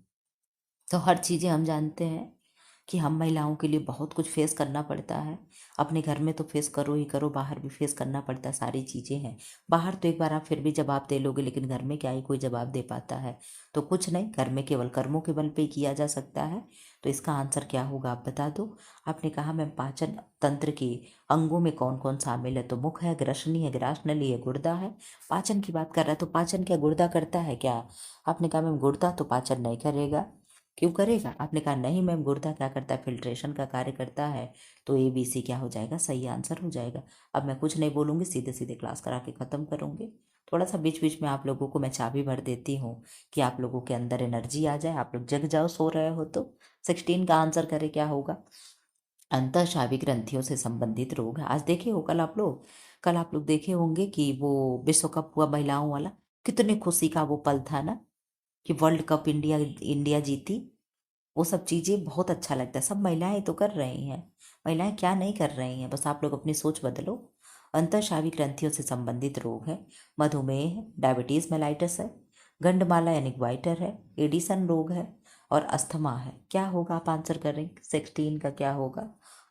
तो हर चीज़ें हम जानते हैं कि हम महिलाओं के लिए बहुत कुछ फेस करना पड़ता है। अपने घर में तो फेस करो ही करो, बाहर भी फेस करना पड़ता है, सारी चीज़ें हैं। बाहर तो एक बार आप फिर भी जवाब दे लोगे, लेकिन घर में क्या ही कोई जवाब दे पाता है। तो कुछ नहीं, घर में केवल कर्मों के बल पे ही किया जा सकता है। तो इसका आंसर क्या होगा आप बता दो। आपने कहा मैम पाचन तंत्र के अंगों में कौन कौन शामिल है, तो मुख है, ग्रसनी है, ग्रासनली है, गुर्दा है। पाचन की बात कर रहा है तो पाचन क्या गुर्दा करता है क्या? आपने कहा मैम गुर्दा तो पाचन नहीं करेगा। क्यों करेगा? आपने कहा नहीं मैम, गुर्दा क्या करता है, फिल्ट्रेशन का कार्य करता है। तो ABC क्या हो जाएगा, सही आंसर हो जाएगा। अब मैं कुछ नहीं बोलूँगी, सीधे सीधे क्लास करा के ख़त्म करूँगी। थोड़ा सा बीच बीच में आप लोगों को मैं चाबी भर देती हूँ कि आप लोगों के अंदर एनर्जी आ जाए, आप लोग जग जाओ, सो रहे हो तो। 16 का आंसर करे क्या होगा? अंतःस्रावी ग्रंथियों से संबंधित रोग है। आज देखे हो, कल आप लोग देखे होंगे कि वो विश्व कप हुआ महिलाओं वाला, कितने खुशी का वो पल था ना, कि वर्ल्ड कप इंडिया इंडिया जीती। वो सब चीज़ें बहुत अच्छा लगता है, सब महिलाएं तो कर रही हैं। महिलाएं क्या नहीं कर रही हैं, बस आप लोग अपनी सोच बदलो। अंतःस्रावी ग्रंथियों से संबंधित रोग है, मधुमेह है, डायबिटीज मेलाइटिस है, गंडमाला यानी ग्वाइटर है, एडिसन रोग है और अस्थमा है। क्या होगा, आप आंसर करें। 16 का क्या होगा?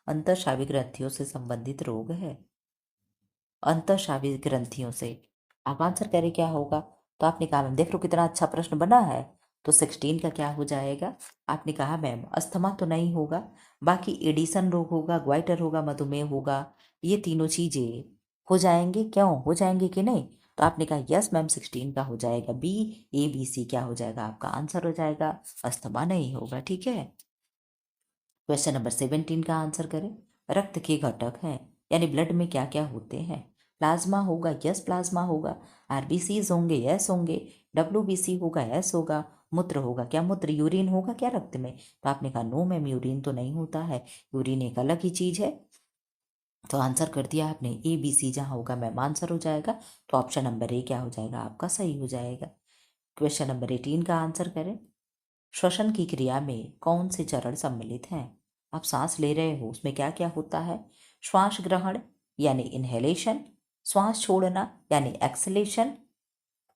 अंतःस्रावी ग्रंथियों से संबंधित रोग है, अंतःस्रावी ग्रंथियों से। आप आंसर करें क्या होगा। तो आपने कहा मैम देख लो कितना अच्छा प्रश्न बना है। तो 16 का क्या हो जाएगा? आपने कहा मैम अस्थमा तो नहीं होगा, बाकी एडिसन रोग होगा, ग्वाइटर होगा, मधुमेह होगा, ये तीनों चीजें हो जाएंगे। क्यों हो जाएंगे कि नहीं? तो आपने कहा यस मैम, 16 का हो जाएगा ABC क्या हो जाएगा, आपका आंसर हो जाएगा, अस्थमा नहीं होगा, ठीक है। क्वेश्चन नंबर 17 का आंसर करें। रक्त के घटक हैं, यानी ब्लड में क्या क्या होते हैं। प्लाज्मा होगा, यस प्लाज्मा होगा। RBCs होंगे, यस होंगे। WBC होगा, यस होगा। मूत्र होगा, क्या मूत्र यूरिन होगा क्या रक्त में? तो आपने कहा नो मैम, यूरिन तो नहीं होता है, यूरिन एक अलग ही चीज है। तो आंसर कर दिया आपने ABC, जहाँ होगा मैम आंसर हो जाएगा। तो ऑप्शन नंबर A क्या हो जाएगा, आपका सही हो जाएगा। क्वेश्चन नंबर 18 का आंसर करें। श्वसन की क्रिया में कौन से चरण सम्मिलित हैं? आप सांस ले रहे हो, उसमें क्या क्या होता है। श्वास ग्रहण यानी इनहेलेशन, श्वास छोड़ना यानी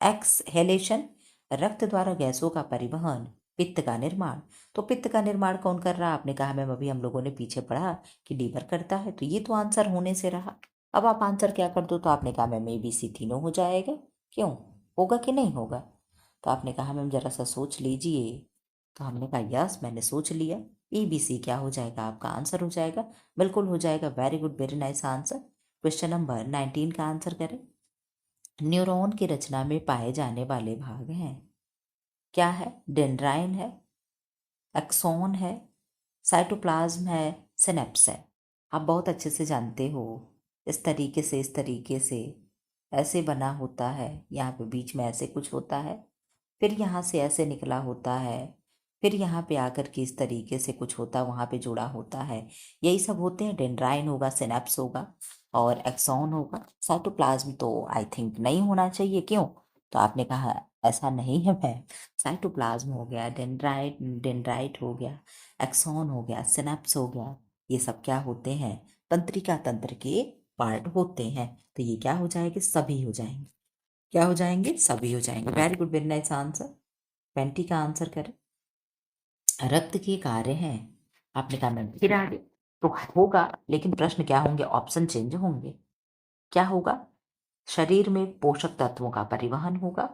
एक्सहेलेशन, रक्त द्वारा गैसों का परिवहन, पित्त का निर्माण। तो पित्त का निर्माण कौन कर रहा है? आपने कहा मैम अभी हम लोगों ने पीछे पढ़ा कि लीवर करता है, तो ये तो आंसर होने से रहा। अब आप आंसर क्या कर दो, तो आपने कहा मैम ABC तीनों हो जाएगा। क्यों होगा कि नहीं होगा? तो आपने कहा मैम जरा सा सोच लीजिए। तो हमने कहा यस, मैंने सोच लिया। ABC क्या हो जाएगा, आपका आंसर हो जाएगा, बिल्कुल हो जाएगा। Very good, very nice answer. Question number 19 का आंसर करें। न्यूरॉन की रचना में पाए जाने वाले भाग हैं, क्या है? डेंड्राइन है, एक्सोन है, साइटोप्लाज्म है, सिनेप्स है। आप बहुत अच्छे से जानते हो, इस तरीके से ऐसे बना होता है, यहाँ पे बीच में ऐसे कुछ होता है, फिर यहाँ से ऐसे निकला होता है, फिर यहाँ पे आकर के इस तरीके से कुछ होता है, वहाँ पे जुड़ा होता है, यही सब होते हैं। डेंड्राइन होगा, सिनेप्स होगा और एक्सॉन होगा। साइटोप्लाज्म तो आई थिंक नहीं होना चाहिए, क्यों? तो आपने कहा ऐसा नहीं है मैम। साइटोप्लाज्म हो गया, डेंड्राइट हो गया, एक्सॉन हो गया, सिनेप्स हो गया, ये सब क्या होते हैं? तंत्रिका तंत्र के पार्ट होते हैं। तो ये क्या हो जाएंगे, सभी हो जाएंगे। क्या हो जाएंगे, सभी हो जाएंगे। Very good, very nice answer. 20 का आंसर करें। रक्त के कार्य हैं, आपने कहा मैम फिर आगे तो होगा, लेकिन प्रश्न क्या होंगे, ऑप्शन चेंज होंगे। क्या होगा? शरीर में पोषक तत्वों का परिवहन होगा,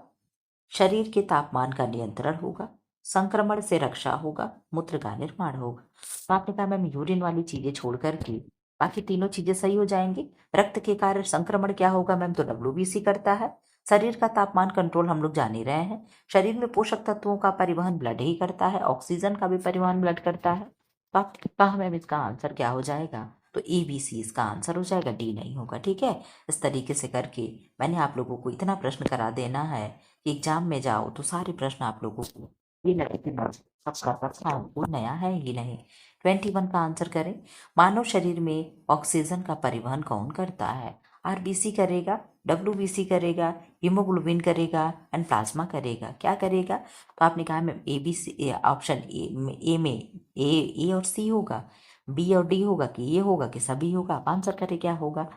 शरीर के तापमान का नियंत्रण होगा, संक्रमण से रक्षा होगा, मूत्र का निर्माण होगा। तो आपने कहा मैम यूरिन वाली चीजें छोड़ करके बाकी तीनों चीजें सही हो जाएंगी। रक्त के कार्य संक्रमण क्या होगा मैम, तो WBC करता है। शरीर का तापमान कंट्रोल हम लोग जान ही रहे हैं। शरीर में पोषक तत्वों का परिवहन ब्लड ही करता है, ऑक्सीजन का भी परिवहन ब्लड करता है। तो आप कहा मैम इसका आंसर क्या हो जाएगा, तो ABC इसका आंसर हो जाएगा, D नहीं होगा, ठीक है। इस तरीके से करके मैंने आप लोगों को इतना प्रश्न करा देना है कि एग्जाम में जाओ तो सारे प्रश्न आप लोगों को ये लगे कि बस सबका प्रश्न वो नया है ही नहीं। 21 का आंसर करें। मानव शरीर में ऑक्सीजन का परिवहन कौन करता है? आरबीसी करेगा, डब्ल्यूबीसी करेगा, हीमोग्लोबिन करेगा एंड प्लाज्मा करेगा। क्या करेगा? तो आपने कहा ma'am A B C, option A में ए और सी होगा, बी और डी होगा, कि ये होगा, कि सभी होगा। आप आंसर करें क्या होगा।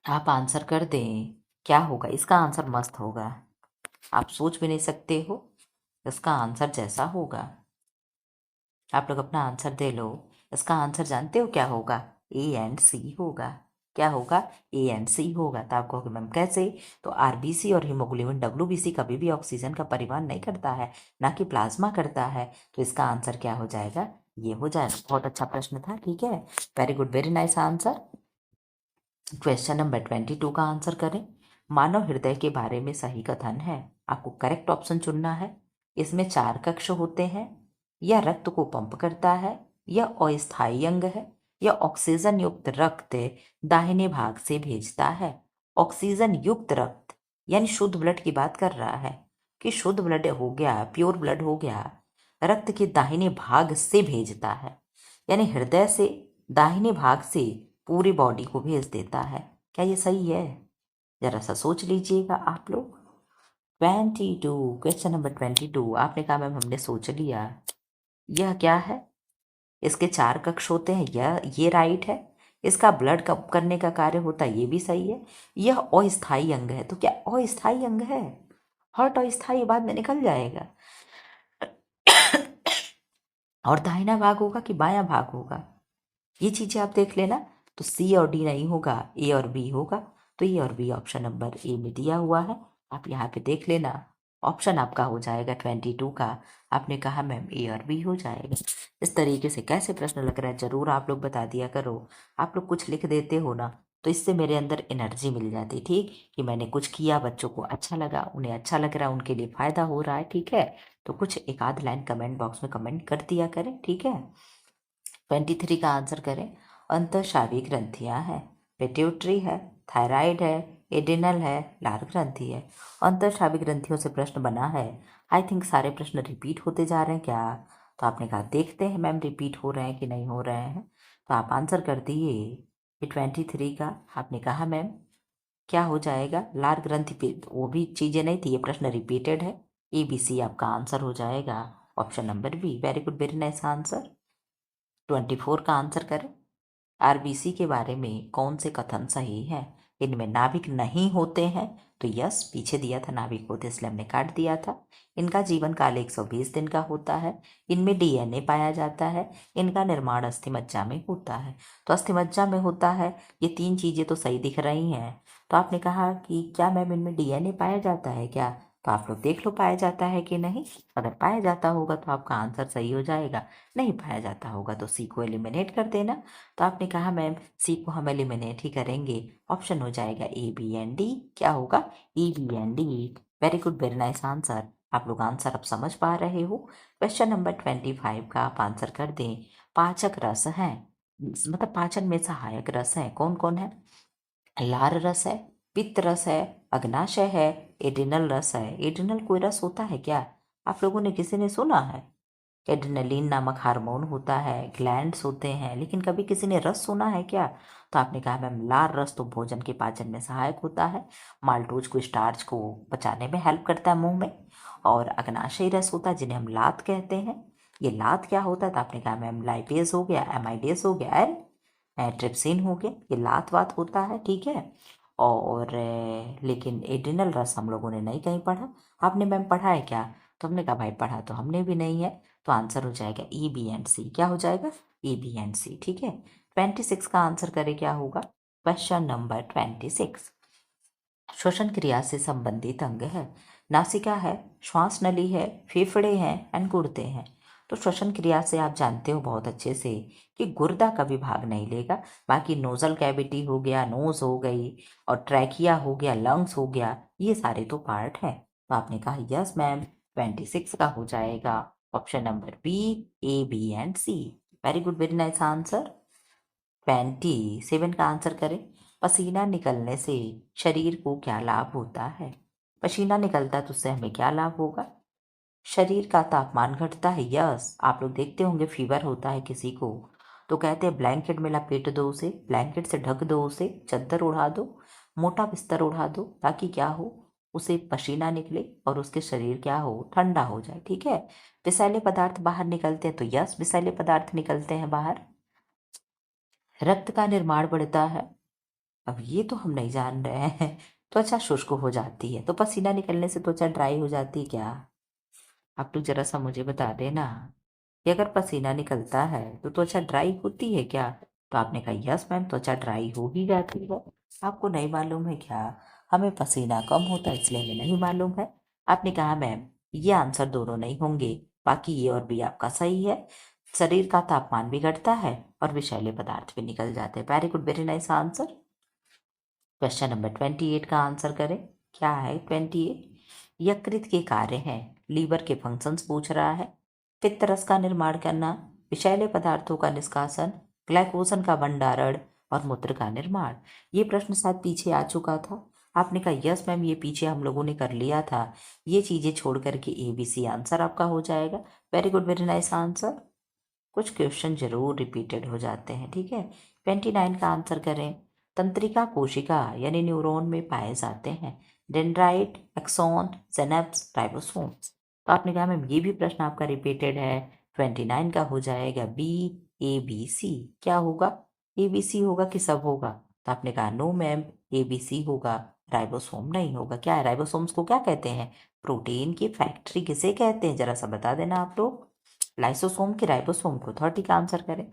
आप आंसर कर दें क्या होगा। इसका आंसर मस्त होगा, आप सोच भी नहीं सकते हो इसका आंसर जैसा होगा। आप लोग अपना आंसर दे लो। इसका आंसर जानते हो क्या होगा? ए एंड सी होगा। क्या होगा? ए एंड सी होगा। तो आप कहोगे मैम कैसे? तो आरबीसी और हीमोग्लोबिन डब्ल्यूबीसी कभी भी ऑक्सीजन का परिवहन नहीं करता है, ना कि प्लाज्मा करता है। तो इसका आंसर क्या हो जाएगा? ये हो जाएगा। बहुत अच्छा प्रश्न था, ठीक है, very good, very nice answer. Question number 22 का आंसर करें। मानव हृदय के बारे में सही कथन है। आपको करेक्ट ऑप्शन चुनना है। इसमें 4 कक्ष होते हैं, या रक्त को पंप करता है, या अस्थायी अंग है, या ऑक्सीजन युक्त रक्त दाहिने भाग से भेजता है। ऑक्सीजन युक्त रक्त यानी शुद्ध ब्लड की बात कर रहा है, कि शुद्ध ब्लड हो गया, प्योर ब्लड हो गया, रक्त के दाहिने भाग से भेजता है, यानी हृदय से दाहिने भाग से पूरी बॉडी को भेज देता है। क्या ये सही है? जरा सा सोच लीजिएगा आप लोग। 22, क्वेश्चन नंबर 22। आपने कहा मैम हमने सोच लिया। यह क्या है? इसके 4 कक्ष होते हैं, ये राइट है। इसका ब्लड कप करने का कार्य होता है, ये भी सही है। यह अस्थायी अंग है, तो क्या अस्थायी अंग है? हर्ट अस्थायी बाद में निकल जाएगा। और दाहिना भाग होगा कि बायां भाग होगा, ये चीजें आप देख लेना। तो सी और डी नहीं होगा, ए और बी होगा। तो ए और बी ऑप्शन नंबर ए में दिया हुआ है, आप यहाँ पे देख लेना। ऑप्शन आपका हो जाएगा 22 का। आपने कहा मैम ए और बी हो जाएगा। इस तरीके से कैसे प्रश्न लग रहा है जरूर आप लोग बता दिया करो। आप लोग कुछ लिख देते हो ना, तो इससे मेरे अंदर एनर्जी मिल जाती, ठीक, कि मैंने कुछ किया, बच्चों को अच्छा लगा, उन्हें अच्छा लग रहा है, उनके लिए फायदा हो रहा है, ठीक है। तो कुछ एक आध लाइन कमेंट बॉक्स में कमेंट कर दिया करें, ठीक है। 23 का आंसर करें। अंतःस्रावी ग्रंथियां हैं, पिट्यूटरी है, थायराइड है, एडिनल है, लार ग्रंथि है। अंतःस्रावी ग्रंथियों से प्रश्न बना है। आई थिंक सारे प्रश्न रिपीट होते जा रहे हैं क्या? तो आपने कहा देखते हैं मैम रिपीट हो रहे हैं कि नहीं हो रहे हैं। तो आप आंसर कर दिए ये 23 का। आपने कहा मैम क्या हो जाएगा? लार ग्रंथि वो भी चीज़ें नहीं थी, ये प्रश्न रिपीटेड है। ABC आपका आंसर हो जाएगा, option number B. Very good, very nice answer. 24 का आंसर करें। आरबीसी के बारे में कौन से कथन सही है? इनमें नाभिक नहीं होते हैं, तो यस, पीछे दिया था नाभिक होते, इसलिए हमने काट दिया था। इनका जीवन काल 120 दिन का होता है। इनमें डीएनए पाया जाता है। इनका निर्माण अस्थिमज्जा में होता है। तो अस्थिमज्जा में होता है, ये 3 चीजें तो सही दिख रही हैं। तो आपने कहा कि क्या मैम इनमें डीएनए पाया जाता है क्या? तो आप लोग देख लो पाया जाता है कि नहीं। अगर पाया जाता होगा तो आपका आंसर सही हो जाएगा, नहीं पाया जाता होगा तो सी को एलिमिनेट कर देना। तो आपने कहा मैम सी को हम एलिमिनेट ही करेंगे, ऑप्शन हो जाएगा ए बी एंड डी। क्या होगा? A B and D. Very good, very nice answer. आप लोग आंसर अब समझ पा रहे हो। क्वेश्चन नंबर 25 का आप आंसर कर दें। पाचक रस है, मतलब पाचन में सहायक रस है, कौन कौन है? लार रस है, पित्त रस है, अग्नाशय है, एड्रिनल रस है। एड्रिनल कोई रस होता है क्या? आप लोगों ने किसी ने सुना है? एड्रेनलिन नामक हार्मोन होता है, ग्लैंड्स होते हैं, लेकिन कभी किसी ने रस सुना है क्या? तो आपने कहा मैम लार रस तो भोजन के पाचन में सहायक होता है, माल्टोज को, स्टार्च को पचाने में हेल्प करता है मुंह में। और अग्नाशयी रस होता है जिन्हें हम लात कहते हैं। ये लात क्या होता है? तो आपने कहा मैम लाइपेज हो गया, एमाइडेज हो गया, ट्रिप्सिन हो गया, ये लात वात होता है, ठीक है। और लेकिन एड्रिनल रस हम लोगों ने नहीं कहीं पढ़ा। आपने मैम पढ़ा है क्या? तो हमने कहा भाई पढ़ा तो हमने भी नहीं है। तो आंसर हो जाएगा ई बी एंड सी। क्या हो जाएगा? ई बी एंड सी, ठीक है। 26 का आंसर करें क्या होगा? Question number 26। श्वसन क्रिया से संबंधित अंग है। नासिका है, श्वास नली है, फेफड़े हैं एंड गुर्दे हैं। तो श्वसन क्रिया से आप जानते हो बहुत अच्छे से कि गुर्दा कभी भाग नहीं लेगा। बाकी नोजल कैविटी हो गया, नोज हो गई, और ट्रैकिया हो गया, लंग्स हो गया, ये सारे तो पार्ट हैं। तो आपने कहा यस मैम 26 का हो जाएगा, option number B, A B and C. Very good, very nice answer. 27 का आंसर करें। पसीना निकलने से शरीर को क्या लाभ होता है? पसीना निकलता है तो उससे हमें क्या लाभ होगा? शरीर का तापमान घटता है, यस। आप लोग देखते होंगे फीवर होता है किसी को, तो कहते हैं ब्लैंकेट में लपेट दो उसे, ब्लैंकेट से ढक दो उसे, चादर उड़ा दो, मोटा बिस्तर उड़ा दो, ताकि क्या हो, उसे पसीना निकले और उसके शरीर क्या हो, ठंडा हो जाए। ठीक है। विषैले पदार्थ बाहर निकलते हैं, तो यस विषैले पदार्थ निकलते हैं बाहर। रक्त का निर्माण बढ़ता है, अब ये तो हम नहीं जान रहे हैं। त्वचा शुष्क हो जाती है, तो पसीना निकलने से त्वचा ड्राई हो जाती है क्या? आप तो जरा सा मुझे बता देना कि अगर पसीना निकलता है तो त्वचा ड्राई होती है क्या? तो आपने कहा यस मैम, त्वचा ड्राई हो ही जाती है। आपको नहीं मालूम है क्या? हमें पसीना कम होता है इसलिए हमें नहीं मालूम है। आपने कहा मैम ये आंसर दोनों नहीं होंगे, बाकी ये और भी आपका सही है। शरीर का तापमान भी घटता है और विषैले पदार्थ भी निकल जाते हैं। Very good, very nice answer. Question number 28 का आंसर करें। क्या है 28? यकृत के कार्य हैं, लीवर के फंक्शंस पूछ रहा है, पित्त रस का निर्माण करना, विषैले पदार्थों का निष्कासन, ग्लाइकोजन का भंडारण और मूत्र का निर्माण। ये प्रश्न शायद पीछे आ चुका था। आपने कहा यस मैम ये पीछे हम लोगों ने कर लिया था, ये चीजें छोड़ करके ABC आंसर आपका हो जाएगा। Very good, very nice answer. कुछ क्वेश्चन जरूर रिपीटेड हो जाते हैं। ठीक है। 29 का आंसर करें। तंत्रिका कोशिका यानी न्यूरॉन में पाए जाते हैं, डेंड्राइट, एक्सॉन, सिनेप्स, राइबोसोम्स। तो आपने कहा मैम ये भी प्रश्न आपका रिपीटेड है। 29 का हो जाएगा ABC। क्या होगा? ABC होगा कि सब होगा? तो आपने कहा नो मैम, ABC होगा, राइबोसोम नहीं होगा। क्या है? राइबोसोम्स को क्या कहते हैं? प्रोटीन की फैक्ट्री किसे कहते हैं, जरा सा बता देना आप लोग। लाइसोसोम की राइबोसोम को। 30 का आंसर करें।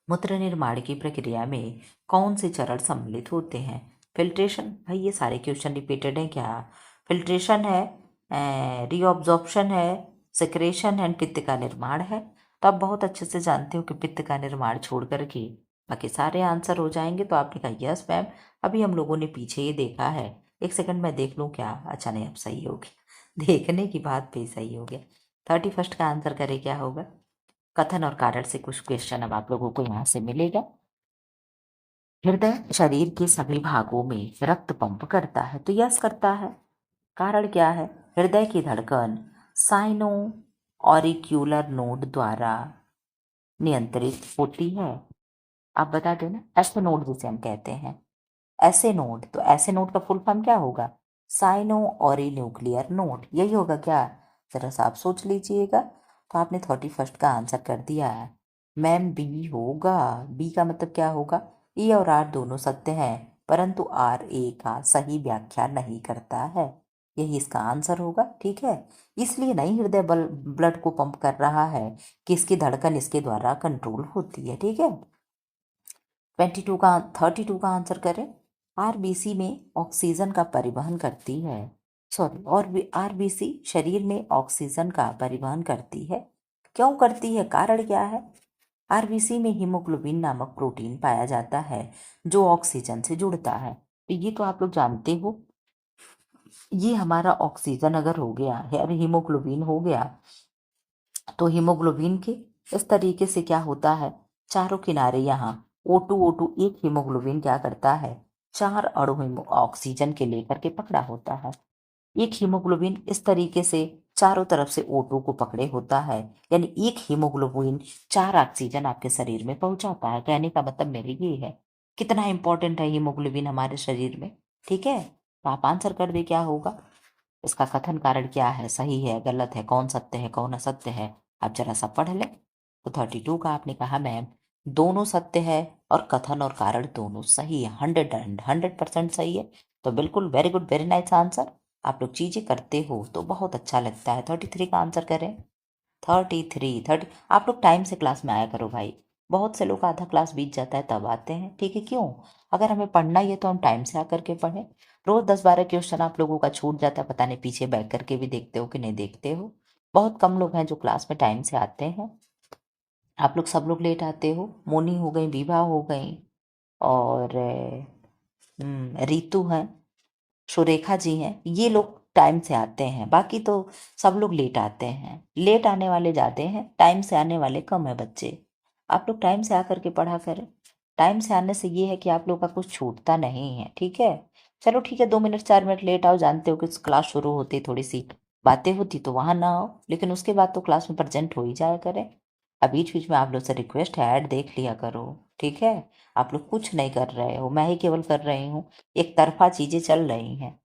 मूत्र निर्माण की प्रक्रिया में कौन से चरण सम्मिलित होते हैं? फिल्ट्रेशन, भाई ये सारे क्वेश्चन रिपीटेड हैं क्या? फिल्ट्रेशन है, रीअब्जॉर्प्शन है, सेक्रेशन है, पित्त का निर्माण है। तो आप बहुत अच्छे से जानते हो कि पित्त का निर्माण छोड़ करके बाकी सारे आंसर हो जाएंगे। तो आपने कहा यस मैम, अभी हम लोगों ने पीछे ये देखा है। एक सेकंड में देख लूँ क्या? अच्छा नहीं, अब सही हो गया। देखने की बात पे सही हो गया। 31 का आंसर करे क्या होगा? कथन और कारण से कुछ क्वेश्चन अब आप लोगों को यहाँ से मिलेगा। हृदय शरीर के सभी भागों में रक्त पंप करता है, तो यस करता है। कारण क्या है? हृदय की धड़कन साइनो ऑरिक्यूलर नोड द्वारा नियंत्रित होती है। आप बता देना। ऐसे नोड जिसे हम कहते हैं ऐसे नोड, तो ऐसे नोड का फुल फॉर्म क्या होगा? साइनो ऑरी न्यूक्लियर नोड, यही होगा क्या? जरा सा आप सोच लीजिएगा। तो आपने 31 का आंसर कर दिया है मैम, बी होगा। बी का मतलब क्या होगा? ई और आर दोनों सत्य हैं, परंतु आर ए का सही व्याख्या नहीं करता है, यही इसका आंसर होगा। ठीक है। इसलिए नहीं हृदय बल ब्लड को पंप कर रहा है कि इसकी धड़कन इसके द्वारा कंट्रोल होती है। ठीक है। 32 का आंसर करें। आरबीसी में ऑक्सीजन का परिवहन करती है, सॉरी, और आरबीसी शरीर में ऑक्सीजन का परिवहन करती है। क्यों करती है? कारण क्या है? आरबीसी में हीमोग्लोबिन नामक प्रोटीन पाया जाता है जो ऑक्सीजन से जुड़ता है। तो ये तो आप लोग जानते हो, ये हमारा ऑक्सीजन अगर हो गया है, अरे हीमोग्लोबिन हो गया, तो हीमोग्लोबिन के इस तरीके से क्या होता है, चारों किनारे यहाँ O2 एक हीमोग्लोबिन क्या करता है, 4 अणु ऑक्सीजन के लेकर के पकड़ा होता है। एक हीमोग्लोबिन इस तरीके से चारों तरफ से O2 को पकड़े होता है, यानी एक हीमोग्लोबिन 4 ऑक्सीजन आपके शरीर में पहुंचाता है। कहने का मतलब मेरे ये है कितना इंपॉर्टेंट है हीमोग्लोबिन हमारे शरीर में। ठीक है। तो आप आंसर कर दे क्या होगा। इसका कथन कारण क्या है, सही है, गलत है, कौन सत्य है, कौन असत्य है, आप जरा सा पढ़ लें। तो 32 का आपने कहा मैम दोनों सत्य है और कथन और कारण दोनों सही है, 100% सही है। तो बिल्कुल very good, very nice answer. आप लोग चीजें करते हो तो बहुत अच्छा लगता है। 33 का आंसर करें। 30 आप लोग टाइम से क्लास में आया करो भाई। बहुत से लोग आधा क्लास बीत जाता है तब आते हैं। ठीक है। क्यों? अगर हमें पढ़ना ही है तो हम टाइम से आकर के पढ़ें। रोज 10-12 क्वेश्चन आप लोगों का छूट जाता है, पता नहीं पीछे बैठ करके भी देखते हो कि नहीं देखते हो। बहुत कम लोग हैं जो क्लास में टाइम से आते हैं। आप लोग सब लोग लेट आते हो। मोनी हो गई, विभा हो गई, और रितु हैं, सुरेखा जी हैं, ये लोग टाइम से आते हैं। बाकी तो सब लोग लेट आते हैं। लेट आने वाले ज़्यादा हैं, टाइम से आने वाले कम है बच्चे। आप लोग टाइम से आकर के पढ़ा करें। टाइम से आने से ये है कि आप लोग का कुछ छूटता नहीं है। ठीक है। चलो ठीक है, 2 मिनट 4 मिनट लेट आओ, जानते हो कि क्लास शुरू होती थोड़ी सी बातें होती तो वहाँ ना आओ, लेकिन उसके बाद तो क्लास में प्रेजेंट हो ही जाया करें। अब बीच बीच में आप लोग से रिक्वेस्ट है, ऐड देख लिया करो, ठीक है। आप लोग कुछ नहीं कर रहे हो, मैं ही केवल कर रही हूँ, एक तरफा चीजें चल रही हैं।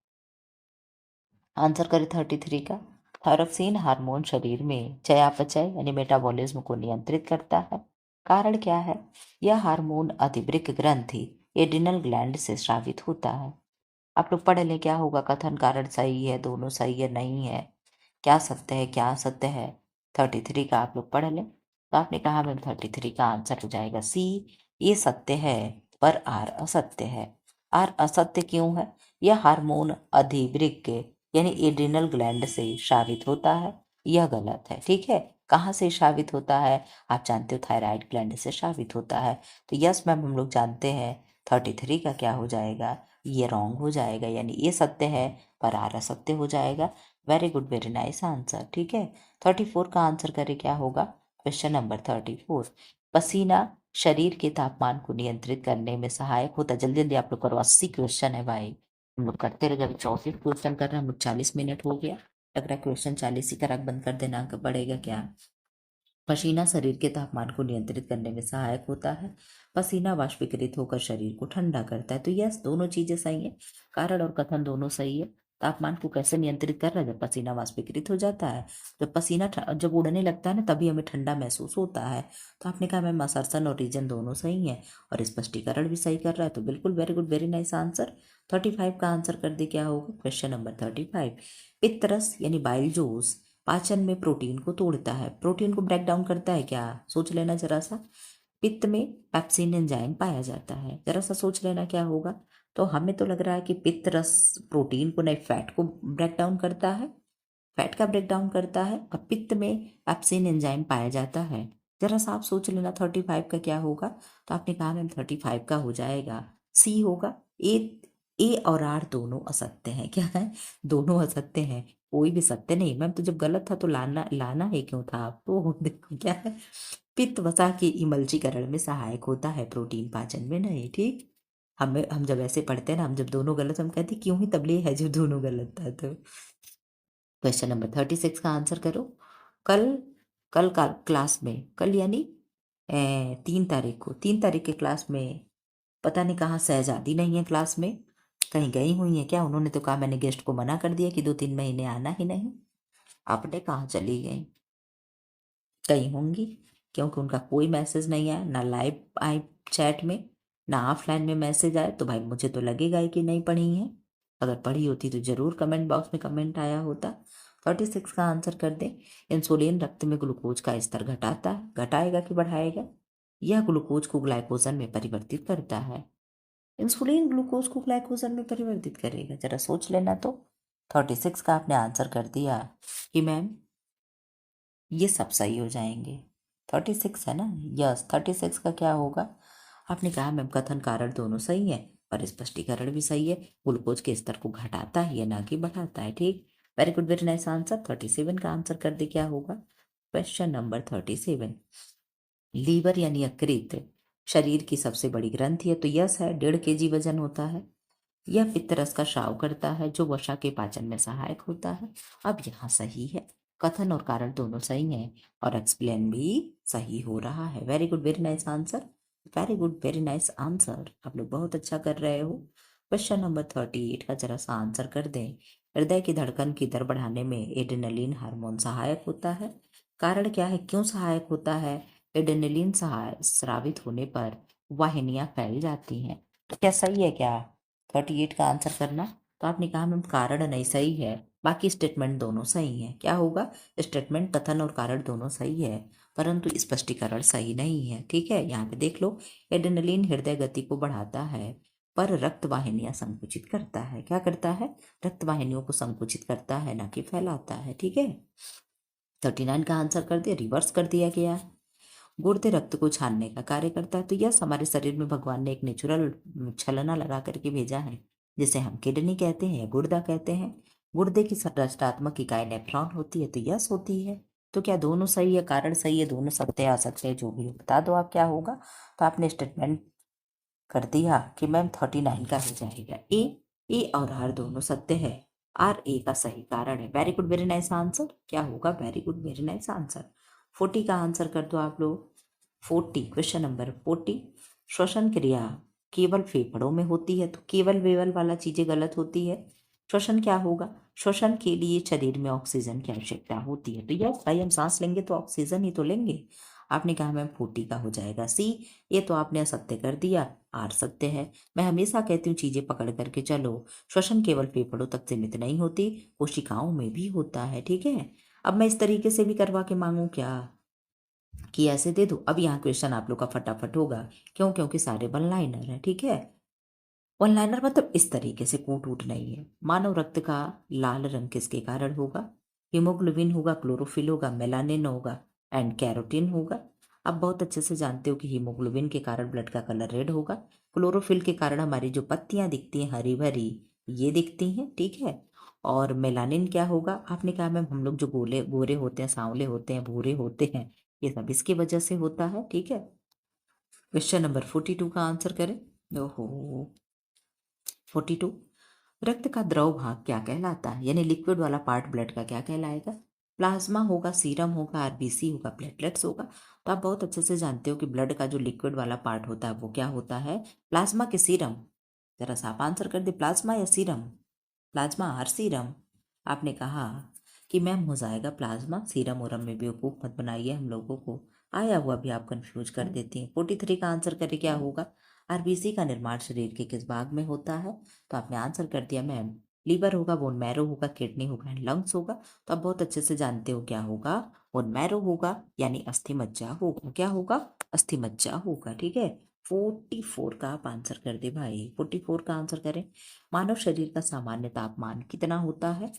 आंसर करें 33 का। थायरोक्सिन हार्मोन शरीर में चयापचय यानी मेटाबॉलिज्म को नियंत्रित करता है। कारण क्या है? यह हार्मोन अधिवृक्क ग्रंथि एड्रिनल ग्लैंड से स्रावित होता है। आप लोग पढ़ लें क्या होगा कथन, कारण सही है, दोनों सही है, नहीं है, क्या सत्य है, क्या असत्य है। 33 का आप लोग पढ़ लें। तो आपने कहा मैम 33 का आंसर हो जाएगा सी, ये सत्य है पर आर असत्य है। आर असत्य क्यों है? यह हार्मोन अधिवृक्क यानी एड्रिनल ग्लैंड से स्रावित होता है, यह गलत है, ठीक है। कहाँ से स्रावित होता है? आप जानते हो थायराइड ग्लैंड से स्रावित होता है। तो यस मैम हम लोग जानते हैं 33 का क्या हो जाएगा, ये रॉन्ग हो जाएगा, यानी ये सत्य है पर आर असत्य हो जाएगा। Very good, very nice answer, ठीक है। 34 का आंसर करें क्या होगा? Question number 34। पसीना शरीर के तापमान को नियंत्रित करने में सहायक होता है। जल्दी जल्दी आप लोग करो, 80 क्वेश्चन है भाई, हम लोग करते रहे। जब 34 क्वेश्चन कर रहे हैं हम लोग, 40 मिनट हो गया। लग रहा है क्वेश्चन 40 ही का रख बंद कर देना पड़ेगा क्या? पसीना शरीर के तापमान को नियंत्रित करने में सहायक होता है। पसीना वाष्पीकृत होकर शरीर को ठंडा करता है। तो यस, दोनों चीजें सही है, कारण और कथन दोनों सही है। तापमान को कैसे नियंत्रित कर रहा है? जब पसीना वाष्पीकृत हो जाता है, जब पसीना जब उड़ने लगता है ना, तभी हमें ठंडा महसूस होता है। तो आपने कहा मैम असर्सन और रीजन दोनों सही है और स्पष्टीकरण भी सही कर रहा है, तो बिल्कुल very good, very nice answer. 35 का आंसर कर दे क्या होगा? Question number 35। पित्तरस यानी बाइल जोश पाचन में प्रोटीन को तोड़ता है। प्रोटीन को ब्रेक डाउन करता है क्या? सोच लेना जरा सा। पित्त में पेप्सिन एंजाइम पाया जाता है, जरा सा सोच लेना क्या होगा। तो हमें तो लग रहा है कि पित्त रस प्रोटीन को नहीं, फैट को ब्रेक डाउन करता है, फैट का ब्रेक डाउन करता है, और पित्त में पेप्सिन एंजाइम पाया जाता है। जरा सा आप सोच लेना 35 का क्या होगा। तो आपने कहा मैम 35 का हो जाएगा सी होगा। ए और आर दोनों असत्य हैं। क्या है? दोनों असत्य हैं, कोई भी सत्य नहीं। मैम तो जब गलत था तो लाना लाना ही क्यों था आपको? देखो क्या है, पित्त वसा के इमल्चीकरण में सहायक होता है, प्रोटीन पाचन में नहीं, ठीक। हम जब ऐसे पढ़ते हैं ना, हम जब दोनों गलत, हम कहते क्यों ही तबले है जो दोनों गलत था। तो क्वेश्चन नंबर 36 का आंसर करो। कल कल का क्लास में, कल यानी 3 तारीख को, 3 तारीख के क्लास में पता नहीं कहाँ शहजादी नहीं है क्लास में, कहीं गई हुई है क्या? उन्होंने तो कहा मैंने गेस्ट को मना कर दिया कि 2-3 महीने आना ही नहीं। आपने कहाँ चली गई? गई होंगी, क्योंकि उनका कोई मैसेज नहीं आया, ना लाइव आई चैट में, ना ऑफलाइन में मैसेज आए। तो भाई मुझे तो लगेगा ही कि नहीं पढ़ी है। अगर पढ़ी होती तो जरूर कमेंट बॉक्स में कमेंट आया होता। 36 का आंसर कर दें। इंसुलिन रक्त में ग्लूकोज का स्तर घटाता है, घटाएगा कि बढ़ाएगा? यह ग्लूकोज को ग्लाइकोजन में परिवर्तित करता है। इंसुलिन ग्लूकोज को ग्लाइकोजन में परिवर्तित करेगा, जरा सोच लेना। तो 36 का आपने आंसर कर दिया कि मैम ये सब सही हो जाएंगे। 36 है ना? यस, 36 का क्या होगा? आपने कहा मैम कथन कारण दोनों सही है और स्पष्टीकरण भी सही है। ग्लूकोज के स्तर को घटाता है या ना कि बढ़ाता है, ठीक। Very good, very nice answer. 37 का आंसर कर दे क्या होगा? Question number 37। लीवर यानी यकृत शरीर की सबसे बड़ी ग्रंथि है। तो यस है, 1.5 kg वजन होता है। यह पित्तरस का स्राव करता है जो वसा के पाचन में सहायक होता है। अब यहाँ सही है, कथन और कारण दोनों सही हैं और एक्सप्लेन भी सही हो रहा है। Very good, very nice answer, very good, very nice answer. आप लोग बहुत अच्छा कर रहे हो। क्वेश्चन नंबर 38 का जरा सा आंसर कर दें। हृदय की धड़कन की दर बढ़ाने में एड्रेनलिन हार्मोन सहायक होता है। कारण क्या है, क्यों सहायक होता है? एड्रेनलिन स्रावित होने पर वाहिनियां फैल जाती हैं। तो क्या सही है क्या? 38 का आंसर करना। तो आपने कहा मैम कारण नहीं सही है, बाकी स्टेटमेंट दोनों सही है। क्या होगा? स्टेटमेंट, कथन और कारण दोनों सही है, परंतु स्पष्टीकरण सही नहीं है, ठीक है। यहाँ पे देख लो, एड्रेनलिन हृदय गति को बढ़ाता है पर रक्त वाहिनियां संकुचित करता है। क्या करता है? रक्त वाहिनियों को संकुचित करता है, ना कि फैलाता है, ठीक है। 39 का आंसर कर दिया, रिवर्स कर दिया गया। गुर्दे रक्त को छानने का कार्य करता है। तो यस, हमारे शरीर में भगवान ने एक नेचुरल छलना लगा करके भेजा है, जिसे हम किडनी कहते हैं या गुर्दा कहते हैं। गुर्दे की संरचनात्मक इकाई नेफ्रॉन होती है। तो यस होती है। तो क्या दोनों सही है, कारण सही है, दोनों सत्य आ सकते हैं, जो भी हो बता दो आप क्या होगा। तो आपने स्टेटमेंट कर दिया कि मैम 39 का हो जाएगा ए और आर दोनों सत्य है। आर ए का सही कारण है। Very good, very nice answer. क्या होगा? Very good, very nice answer. 40 का आंसर कर दो आप लोग। 40, क्वेश्चन नंबर 40। श्वसन क्रिया केवल फेफड़ों में होती है, तो केवल वेवल वाला चीजें गलत होती है। श्वसन क्या होगा? श्वसन के लिए शरीर में ऑक्सीजन की आवश्यकता होती है। तो यस भाई, हम सांस लेंगे तो ऑक्सीजन ही तो लेंगे। आपने कहा मैम 40 का हो जाएगा सी। ये तो आपने असत्य कर दिया, आर सत्य है। मैं हमेशा कहती हूँ चीजें पकड़ करके चलो। श्वसन केवल फेफड़ों तक सीमित नहीं होती, कोशिकाओं में भी होता है, ठीक है। अब मैं इस तरीके से भी करवा के मांगू क्या कि ऐसे दे दो? अब यहाँ क्वेश्चन आप लोग का फटाफट होगा। क्यों? क्योंकि सारे वन लाइनर है, ठीक है। वन लाइनर मतलब इस तरीके से कूट उट नहीं है। मानव रक्त का लाल रंग किसके कारण होगा? हीमोग्लोबिन होगा, क्लोरोफिल होगा, मेलानिन होगा एंड कैरोटीन होगा। आप बहुत अच्छे से जानते हो कि हीमोग्लोबिन के कारण ब्लड का कलर रेड होगा। क्लोरोफिल के कारण हमारी जो पत्तियां दिखती हैं हरी भरी, ये दिखती हैं, ठीक है। और मेलानिन क्या होगा? आपने कहा मैम हम लोग जो गोले गोरे होते हैं, सांवले होते हैं, भूरे होते हैं, ये सब इसकी वजह से होता है, ठीक है। क्वेश्चन नंबर 42 का आंसर करें। ओहो, 42। रक्त का द्रव भाग क्या कहलाता है? यानी लिक्विड वाला पार्ट ब्लड का क्या कहलाएगा? प्लाज्मा होगा, सीरम होगा, आरबीसी होगा, प्लेटलेट्स होगा। तो आप बहुत अच्छे से जानते हो कि ब्लड का जो लिक्विड वाला पार्ट होता है वो क्या होता है? प्लाज्मा के सीरम? जरा सा आप आंसर कर दे, प्लाज्मा या सीरम? प्लाज्मा और सीरम? आपने कहा कि मैम हो जाएगा प्लाज्मा। सीरम उरम में बेवकूफ़ मत बनाइए हम लोगों को, आया हुआ भी आप कंफ्यूज कर देती हैं। 43 का आंसर करे क्या होगा? आरबीसी का निर्माण शरीर के किस भाग में होता है? तो आपने आंसर कर दिया मैम, लीवर होगा, बोन मैरो होगा, किडनी होगा एंड लंग्स होगा। तो आप बहुत अच्छे से जानते हो क्या होगा? बोन मैरो होगा, यानी अस्थि मज्जा होगा। क्या होगा? अस्थि मज्जा होगा, ठीक है। 44 का आप आंसर कर दे भाई, 44 का आंसर करें। मानव शरीर का सामान्य तापमान कितना होता है?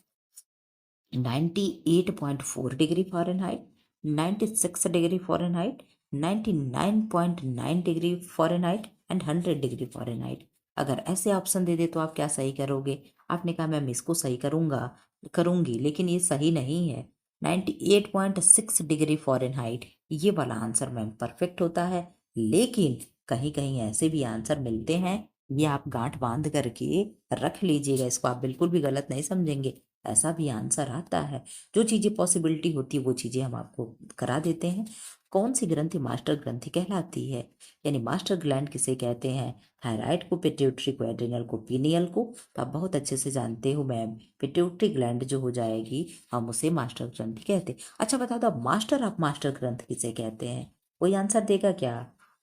98.4 degree Fahrenheit, 96 degree Fahrenheit, 99.9 degree Fahrenheit and 100 degree Fahrenheit. अगर ऐसे ऑप्शन दे दे तो आप क्या सही करोगे? आपने कहा मैम इसको सही करूंगी, लेकिन ये सही नहीं है। 98.6 डिग्री फ़ारेनहाइट ये वाला आंसर मैम परफेक्ट होता है। लेकिन कहीं कहीं ऐसे भी आंसर मिलते हैं, ये आप गांठ बांध करके रख लीजिएगा, इसको आप बिल्कुल भी गलत नहीं समझेंगे। ऐसा भी आंसर आता है। जो चीज़ें पॉसिबिलिटी होती है वो चीज़ें हम आपको करा देते हैं। कौन सी ग्रंथि मास्टर ग्रंथि कहलाती है? यानी मास्टर ग्लैंड किसे कहते हैं? थायराइड को, पिट्यूटरी को, एड्रिनल को, पीनियल को। तो आप बहुत अच्छे से जानते हो मैम, पिट्यूटरी ग्लैंड जो हो जाएगी हम उसे मास्टर ग्रंथि कहते हैं। अच्छा बता दो, आप मास्टर ग्रंथ किसे कहते हैं? कोई आंसर देगा क्या?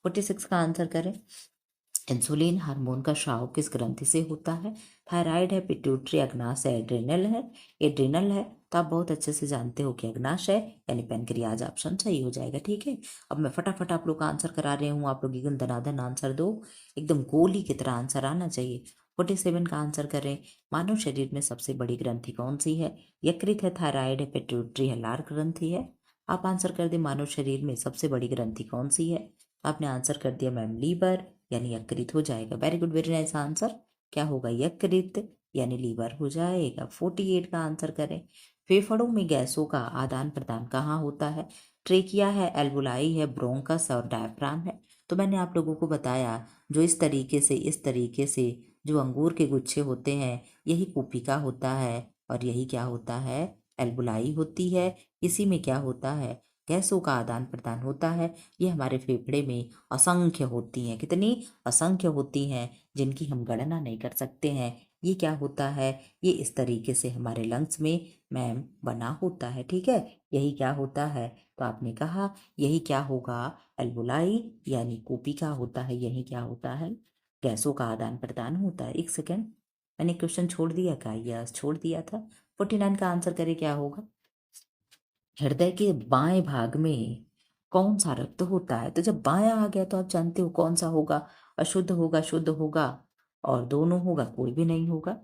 46 का आंसर करें। इंसुलिन हार्मोन का स्राव किस ग्रंथि से होता है? थायराइड है, पिट्यूटरी, अग्नाशय, एड्रिनल है। एड्रिनल है तो आप बहुत अच्छे से जानते हो कि अग्नाशय यानी पेनक्रियाज ऑप्शन सही हो जाएगा, ठीक है। अब मैं फटाफट आप लोग का आंसर करा रही हूँ, आप लोग एकदम धनाधन आंसर दो, एकदम गोली की तरह आंसर आना चाहिए। 47 का आंसर करें। मानव शरीर में सबसे बड़ी ग्रंथि कौन सी है? यकृत है, थायराइड है, पिट्यूटरी है, लार ग्रंथि है। आप आंसर कर दे, मानव शरीर में सबसे बड़ी ग्रंथि कौन सी है? आपने आंसर कर दिया मैम लीवर, यानी यकृत हो जाएगा। Very good, very nice answer. क्या होगा? यकृत यानी लीवर हो जाएगा। 48 का आंसर करें। फेफड़ों में गैसों का आदान प्रदान कहाँ होता है? ट्रेकिया है, एल्वुलाई है, ब्रोंकस और डायफ्राम है। तो मैंने आप लोगों को बताया, जो इस तरीके से जो अंगूर के गुच्छे होते हैं यही कुपिका होता है, और यही क्या होता है? एल्बुलाई होती है। इसी में क्या होता है? गैसों का आदान प्रदान होता है। ये हमारे फेफड़े में असंख्य होती हैं। कितनी? असंख्य होती हैं, जिनकी हम गणना नहीं कर सकते हैं। ये क्या होता है? ये इस तरीके से हमारे लंग्स में मैम बना होता है, ठीक है। यही क्या होता है? तो आपने कहा यही क्या होगा? एल्वुलाई यानी कोपिका होता है। यही क्या होता है? गैसों का आदान प्रदान होता है। एक सेकेंड, मैंने क्वेश्चन छोड़ दिया क्या? यस, छोड़ दिया था। 49 का आंसर करे क्या होगा? हृदय के बाएं भाग में कौन सा रक्त होता है? तो जब बायां आ गया तो आप जानते हो कौन सा होगा? अशुद्ध होगा, शुद्ध होगा, और दोनों होगा, कोई भी नहीं होगा।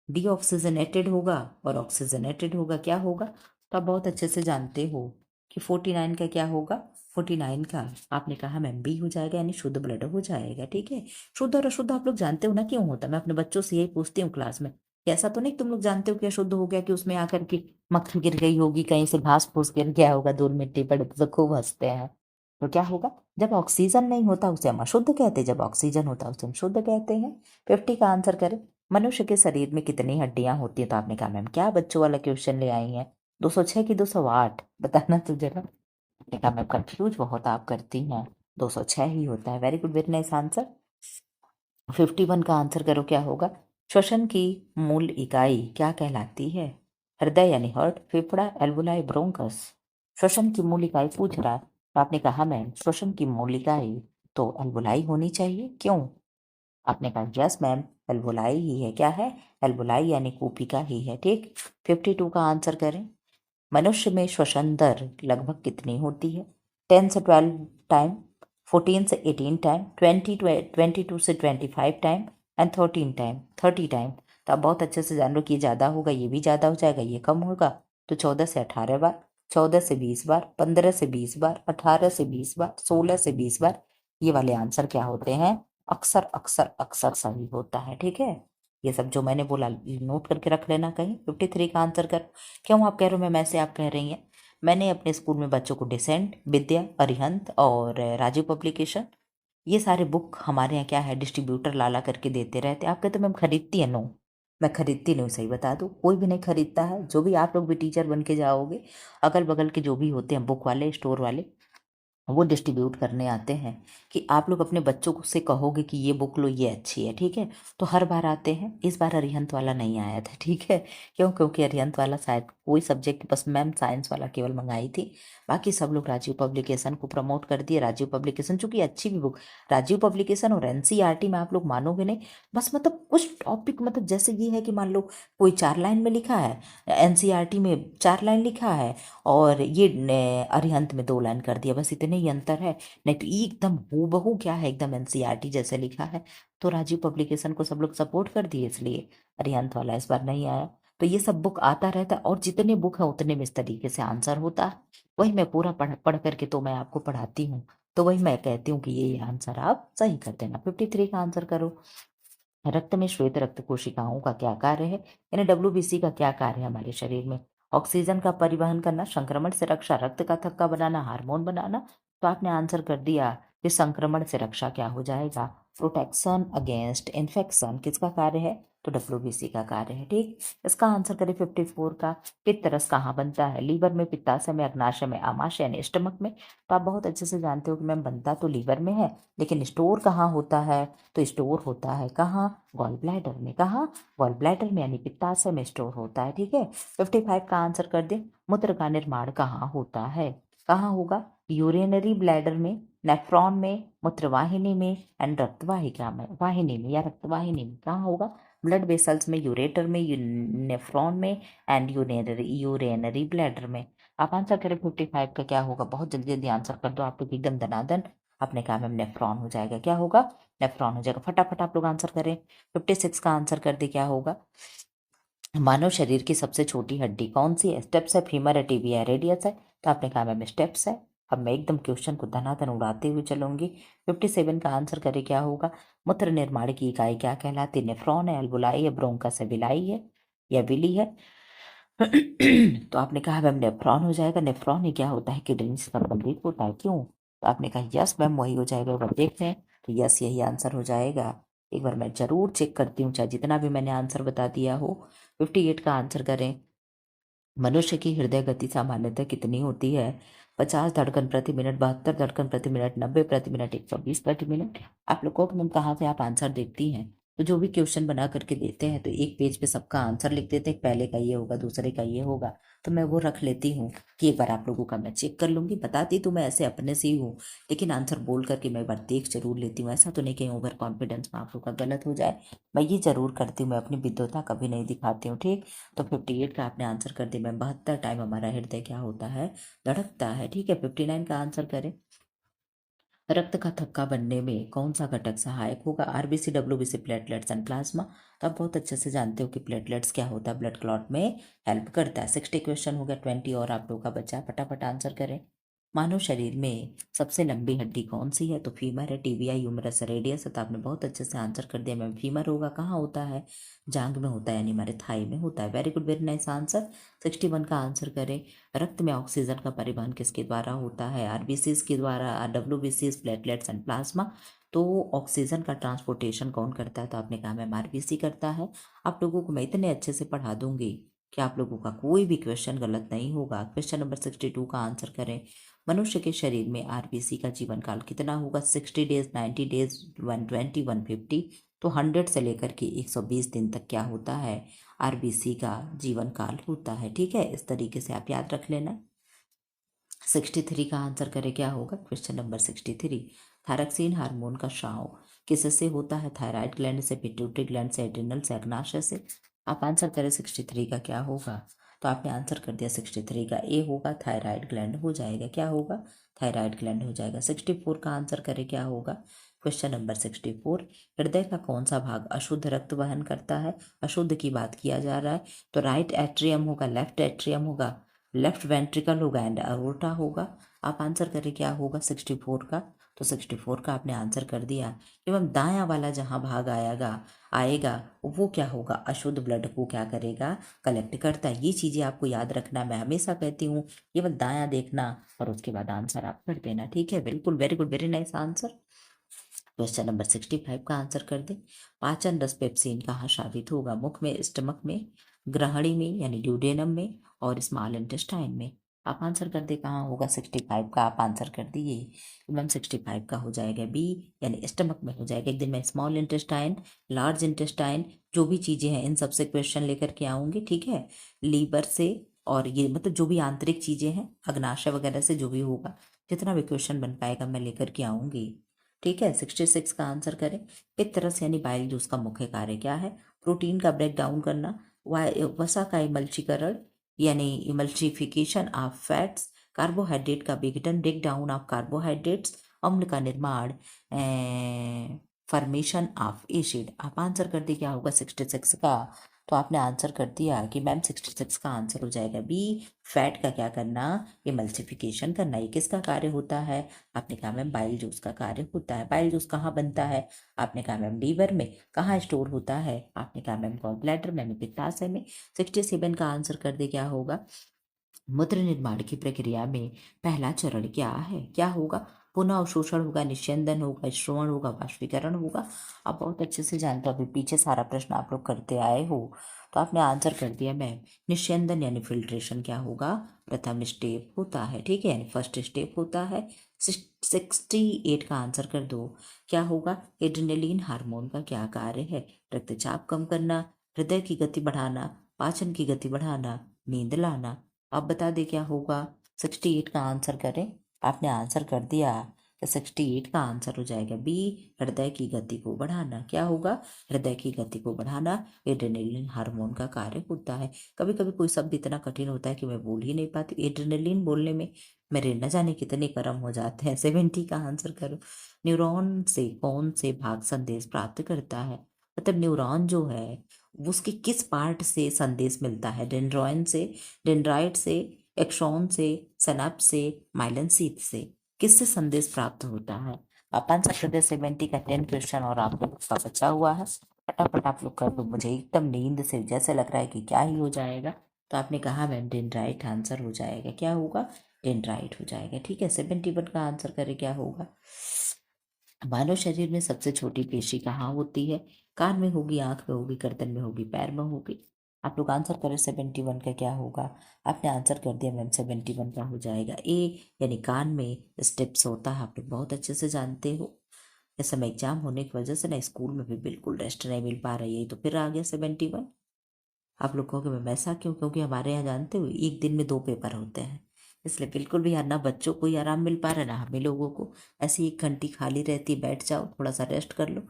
डीऑक्सीजनेटेड होगा और ऑक्सीजनेटेड होगा। क्या होगा? तो आप बहुत अच्छे से जानते हो कि 49 का क्या होगा? 49 का आपने कहा मैम बी हो जाएगा, यानी शुद्ध ब्लड हो जाएगा, ठीक है। शुद्ध और अशुद्ध आप लोग जानते हो ना क्यों होता है? मैं अपने बच्चों से यही पूछती हूँ क्लास में, कि ऐसा तो नहीं तुम लोग जानते हो कि अशुद्ध हो गया कि उसमें आकर के मक्खी गिर गई होगी, कहीं से घास फूस गिर गया होगा, धूल मिट्टी पड़े तो खूब हंसते हैं। तो क्या होगा? जब ऑक्सीजन नहीं होता उसे हम अशुद्ध कहते हैं, जब ऑक्सीजन होता है उसे हम शुद्ध कहते हैं। 50 का आंसर करें। मनुष्य के शरीर में कितनी हड्डियां होती है? तो आपने कहा मैम क्या बच्चों वाला क्वेश्चन ले आई हैं, 206 की 208? बताना तो जरा। देखा मैं कंफ्यूज बहुत आप करती हैं। 206 ही होता है। Very good, very nice answer. 51 का आंसर करो क्या होगा। श्वसन की मूल इकाई क्या कहलाती है। हृदय यानी हार्ट, फेफड़ा, एल्वुलाई, ब्रोंकस। श्वसन की मूल इकाई पूछ रहा है, तो आपने कहा मैम श्वसन की मूल इकाई तो एल्वुलाई होनी चाहिए, क्यों। आपने कहा यस मैम, एल्वुलाई ही है। क्या है, एल्वुलाई यानी कूपिका ही है। ठीक, 52 का आंसर करें। मनुष्य में श्वसन दर लगभग कितनी होती है। 10 से 12 टाइम, 14 से 18 टाइम, 22 से 25 टाइम एंड 13 टाइम, 30 टाइम। तो आप बहुत अच्छे से जान लो कि ये ज़्यादा होगा, ये भी ज़्यादा हो जाएगा, ये कम होगा। तो 14 से 18 बार, 14 से 20 बार, 15 से 20 बार, 18 से 20 बार, 16 से 20 बार। ये वाले आंसर क्या होते हैं, अक्सर अक्सर अक्सर सही होता है। ठीक है, ये सब जो मैंने बोला नोट करके रख लेना कहीं। 53 का आंसर कर। क्यों आप कह रहे हो मैम ऐसे आप कह रही हैं। मैंने अपने स्कूल में बच्चों को डिसेंट, विद्या, अरिहंत और राजीव पब्लिकेशन, ये सारे बुक हमारे यहाँ क्या है डिस्ट्रीब्यूटर लाला करके देते रहते। आप कहते हो मैम खरीदती है, नो मैं खरीदती नहीं हूँ। सही बता दूँ, कोई भी नहीं खरीदता है। जो भी आप लोग भी टीचर बन के जाओगे, अगल बगल के जो भी होते हैं बुक वाले, स्टोर वाले, वो डिस्ट्रीब्यूट करने आते हैं कि आप लोग अपने बच्चों को से कहोगे कि ये बुक लो, ये अच्छी है। ठीक है, तो हर बार आते हैं। इस बार अरिहंत वाला नहीं आया था। ठीक है, क्यों, क्योंकि अरिहंत वाला शायद कोई सब्जेक्ट, बस मैम साइंस वाला केवल मंगाई थी। बाकी सब लोग राजीव पब्लिकेशन को प्रमोट कर दिए। राजीव पब्लिकेशन चूंकि अच्छी भी बुक, राजीव पब्लिकेशन और एनसीईआरटी में आप लोग मानोगे नहीं, बस मतलब कुछ टॉपिक, मतलब जैसे ये है कि मान लो कोई 4 लाइन में लिखा है, एनसीईआरटी में 4 लाइन लिखा है, और ये अरिहंत में 2 लाइन कर दिया, बस इतने ही अंतर है। नहीं तो ये एकदम हूबहू क्या है, एकदम एनसीईआरटी जैसे लिखा है। तो राजीव पब्लिकेशन को सब लोग सपोर्ट कर दिए, इसलिए अरिहंत वाला इस बार नहीं आया। तो ये सब बुक आता रहता है, और जितने बुक है उतने में इस तरीके से आंसर होता है। वही मैं पूरा पढ़ पढ़ करके तो मैं आपको पढ़ाती हूँ। तो वही मैं कहती हूँ कि ये आंसर आप सही कर देना। 53 का आंसर करो। रक्त में श्वेत रक्त कोशिकाओं का क्या कार्य है, यानी डब्ल्यूबीसी का क्या कार्य है हमारे शरीर में। ऑक्सीजन का परिवहन करना, संक्रमण से रक्षा, रक्त का थक्का बनाना, हार्मोन बनाना। तो आपने आंसर कर दिया कि संक्रमण से रक्षा क्या हो जाएगा, प्रोटेक्शन अगेंस्ट इन्फेक्शन किसका कार्य है, तो डब्ल्यूबीसी का कार्य है। ठीक, इसका आंसर करें 54 का। पित्त रस कहाँ बनता है, लीवर में, पित्ताशय में, अग्नाशय में, आमाशय यानी स्टमक में। तो आप बहुत अच्छे से जानते हो कि मैम बनता तो लीवर में है, लेकिन स्टोर कहाँ होता है, तो स्टोर होता है कहाँ, गॉल ब्लैडर में। कहाँ, गॉल ब्लैडर में यानी पित्ताशय में स्टोर होता है। ठीक है, 55 का आंसर कर दे। मूत्र का निर्माण कहाँ होता है, कहाँ होगा, यूरिनरी ब्लैडर में, नेफ्रॉन में, मूत्रवाहिनी में एंड रक्तवाहिका में, वाहिनी में या रक्तवाहिनी में। कहाँ होगा, ब्लड वेसल्स में, यूरेटर में, नेफ्रॉन में एंड यूरेनरी ब्लैडर में। आप आंसर करें 55 का क्या होगा, बहुत जल्दी जल्दी आंसर कर दो आप लोग एकदम दनादन। आपने कहा मैम नेफ्रॉन हो जाएगा, क्या होगा, नेफ्रॉन हो जाएगा। फटाफट आप लोग आंसर करें। 56 का आंसर कर दे क्या होगा। मानव शरीर की सबसे छोटी हड्डी कौन सी है, स्टेप्स है, फीमर है, टिबिया है, रेडियस है। तो आपने कहा मैम स्टेप्स है। अब मैं एकदम क्वेश्चन को धनाधन उड़ाते हुए चलूंगी। 57 का आंसर करे क्या होगा। मूत्र निर्माण की इकाई क्या कहलाती है, नेफ्रॉन है, एल्बुलाई है, ब्रोंकस है, विलाई है या विली है। तो आपने कहा मैम नेफ्रॉन हो जाएगा। नेफ्रॉन ही क्या होता है, किडनी से संबंधित होता है, क्यों। तो आपने कहा यस मैम वही हो जाएगा। एक बार देखते हैं, तो यस यही आंसर हो जाएगा। एक बार मैं जरूर चेक करती हूँ, चाहे जितना भी मैंने आंसर बता दिया हो। 58 का आंसर करें। मनुष्य की हृदय गति सामान्यतः कितनी होती है, 50 धड़कन प्रति मिनट, 72 धड़कन प्रति मिनट, 90 प्रति मिनट, 120 प्रति मिनट। आप लोग को मैम कहाँ से आप आंसर देखती हैं, तो जो भी क्वेश्चन बना करके देते हैं तो एक पेज पे सबका आंसर लिख देते हैं, पहले का ये होगा, दूसरे का ये होगा। तो मैं वो रख लेती हूँ कि एक बार आप लोगों का मैं चेक कर लूंगी। बताती तो मैं ऐसे अपने से ही हूँ, लेकिन आंसर बोल करके मैं एक बार देख जरूर लेती हूँ। ऐसा तो नहीं कहीं ओवर कॉन्फिडेंस में आप लोग का गलत हो जाए। मैं ये जरूर करती हूँ, मैं अपनी विद्वता कभी नहीं दिखाती हूँ। ठीक, तो 58 का आपने आंसर कर दिया मैम। 72 टाइम हमारा हृदय क्या होता है, धड़कता है। ठीक है, 59 का आंसर करें। रक्त का थक्का बनने में कौन सा घटक सहायक होगा, RBC, WBC, platelets and plasma. तो आप बहुत अच्छे से जानते हो कि प्लेटलेट्स क्या होता है, ब्लड क्लॉट में हेल्प करता है। 60 क्वेश्चन हो गया, 20 और आप लोगों का बचा है, फटाफट आंसर करें। मानव शरीर में सबसे लंबी हड्डी कौन सी है, तो फीमर है, टीबिया, ह्यूमरस, रेडियस है। तो आपने बहुत अच्छे से आंसर कर दिया मैम, फीमर होगा। कहाँ होता है, जांग में होता है, यानी हमारे थाई में होता है। Very good, very nice answer. 61 का आंसर करें। रक्त में ऑक्सीजन का परिवहन किसके द्वारा होता है, आरबीसीज के द्वारा, डब्ल्यूबीसीज, प्लेटलेट्स एंड प्लाज्मा। तो ऑक्सीजन का ट्रांसपोर्टेशन कौन करता है, तो आपने कहा मैम आरबीसी करता है। आप लोगों को मैं इतने अच्छे से पढ़ा दूंगी कि आप लोगों का कोई भी क्वेश्चन गलत नहीं होगा। क्वेश्चन नंबर 62 का आंसर करें। मनुष्य के शरीर में आरबीसी का जीवन काल कितना होगा? 60 डेज, 90 डेज, 120, 150। तो 100 से लेकर के 120 दिन तक क्या होता है? आरबीसी का जीवन काल होता है। ठीक है, इस तरीके से आप याद रख लेना। 63 का आंसर करें क्या होगा? Question number 63। थायरॉक्सिन हार्मोन का स्राव किससे होता है? थायराइड ग्लैंड से, पिट्यूटरी ग्लैंड से, एड्रिनल से, अग्नाशय से। आप आंसर करें 63 का क्या होगा? तो आपने आंसर कर दिया 63 का ए होगा, थायराइड ग्लैंड हो जाएगा। क्या होगा? थायराइड ग्लैंड हो जाएगा। 64 का आंसर करें क्या होगा? Question number 64। हृदय का कौन सा भाग अशुद्ध रक्त वहन करता है? अशुद्ध की बात किया जा रहा है तो राइट एट्रियम होगा, लेफ्ट एट्रियम होगा, लेफ्ट वेंट्रिकल होगा एंड अरोटा होगा। आप आंसर करें क्या होगा 64 का? तो 64 का आपने आंसर कर दिया। एवं दायां वाला जहां भाग आएगा आएगा वो क्या होगा? अशुद्ध ब्लड को क्या करेगा? कलेक्ट करता है। ये चीजें आपको याद रखना, मैं हमेशा कहती हूँ। केवल दायां देखना और उसके बाद आंसर आप कर देना। ठीक है, बिल्कुल, very good, very nice answer. Question number 65 का आंसर कर दे। पाचन रस पेप्सिन कहाँ साबित होगा? मुख में, स्टमक में, ग्रहणी में यानी ड्यूडेनम में और स्मॉल इंटेस्टाइन में। आप आंसर कर दे कहाँ होगा 65 का? आप आंसर कर दिए मैम। 65 का हो जाएगा बी यानी स्टमक में हो जाएगा। एक दिन मैं स्मॉल इंटेस्टाइन, लार्ज इंटेस्टाइन जो भी चीजें हैं इन सबसे क्वेश्चन लेकर के आऊंगी। ठीक है, लीवर से और ये मतलब जो भी आंतरिक चीजें हैं, अग्नाशय वगैरह से जो भी होगा, जितना भी क्वेश्चन बन पाएगा मैं लेकर के आऊंगी। ठीक है, 66 का आंसर करें। पित्त रस यानी बाइल जूस का मुख्य कार्य क्या है? प्रोटीन का ब्रेक डाउन करना, वसा का इमल्चीकरण यानी इमल्सिफिकेशन ऑफ फैट्स, कार्बोहाइड्रेट का विघटन, ब्रेक डाउन ऑफ कार्बोहाइड्रेट्स, अम्ल का निर्माण, फॉर्मेशन ऑफ एसिड। आप आंसर कर दी क्या होगा 66 का? तो आपने आंसर कर दिया कि मैम 66 का आंसर हो जाएगा बी, फैट का क्या करना? इमल्सिफिकेशन करना। ये किसका कार्य होता है? आपने कहा मैम बाइल जूस का कार्य होता है। बाइल जूस कहाँ बनता है? आपने कहा मैम लीवर में। कहाँ स्टोर होता है? आपने कहा मैम गॉल ब्लैडर में, पित्ताशय में। 67 का आंसर कर दे क्या होगा? मूत्र निर्माण की प्रक्रिया में पहला चरण क्या है? क्या होगा? पुनः अवशोषण होगा, निस्यंदन होगा, श्रवण होगा, वाष्पीकरण होगा। आप बहुत अच्छे से जानते हो, अभी पीछे सारा प्रश्न आप लोग करते आए हो। तो आपने आंसर कर दिया मैम। निस्यंदन यानी फिल्ट्रेशन क्या होगा? प्रथम स्टेप होता है। ठीक है, यानी फर्स्ट स्टेप होता है। 68 का आंसर कर दो क्या होगा? एड्रेनलिन हार्मोन का क्या कार्य है? रक्तचाप कम करना, हृदय की गति बढ़ाना, पाचन की गति बढ़ाना, नींद लाना। आप बता दे क्या होगा? 68 का आंसर करें। आपने आंसर कर दिया तो 68 का आंसर हो जाएगा बी, हृदय की गति को बढ़ाना। क्या होगा? हृदय की गति को बढ़ाना एड्रेनलिन हार्मोन का कार्य होता है। कभी कभी कोई शब्द इतना कठिन होता है कि मैं बोल ही नहीं पाती। एड्रेनलिन बोलने में मेरे न जाने कितने कर्म हो जाते हैं। 70 का आंसर करो। न्यूरॉन से कौन से भाग संदेश प्राप्त करता है? मतलब न्यूरॉन जो है उसके किस पार्ट से संदेश मिलता है? डेंड्रॉइन से, डेंड्राइट से, एक्सॉन से, सिनेप्स से, माइलिन शीथ से। किससे संदेश प्राप्त होता है? आप आंसर कर दे। 70 का 10 क्वेश्चन और आप लोग का बचा हुआ है। फटाफट आप लोग कर दो। मुझे एकदम नींद से जैसे लग रहा है कि क्या ही हो जाएगा। तो आपने कहा मैम डेंड्राइट आंसर हो जाएगा। क्या होगा? डेंड्राइट हो जाएगा। ठीक है, 71 का आंसर करे क्या होगा? मानव शरीर में सबसे छोटी पेशी कहाँ होती है? कान में होगी, आंख में होगी, गर्दन में होगी, पैर में होगी। आप लोग आंसर करें 71 का क्या होगा? आपने आंसर कर दिया मैम 71 का हो जाएगा ए यानी कान में स्टेप्स होता है। आप लोग बहुत अच्छे से जानते हो। इस समय एग्जाम होने की वजह से ना स्कूल में भी बिल्कुल रेस्ट नहीं मिल पा रही है, तो फिर आ गया 71। आप लोग कहोगे मैम ऐसा क्यों? क्योंकि हमारे यहाँ जानते हो एक दिन में 2 पेपर होते हैं, इसलिए बिल्कुल भी यार ना बच्चों को ही आराम मिल पा रहा है ना हमें लोगों को। ऐसी 1 घंटी खाली रहती है, बैठ जाओ थोड़ा सा रेस्ट कर लो।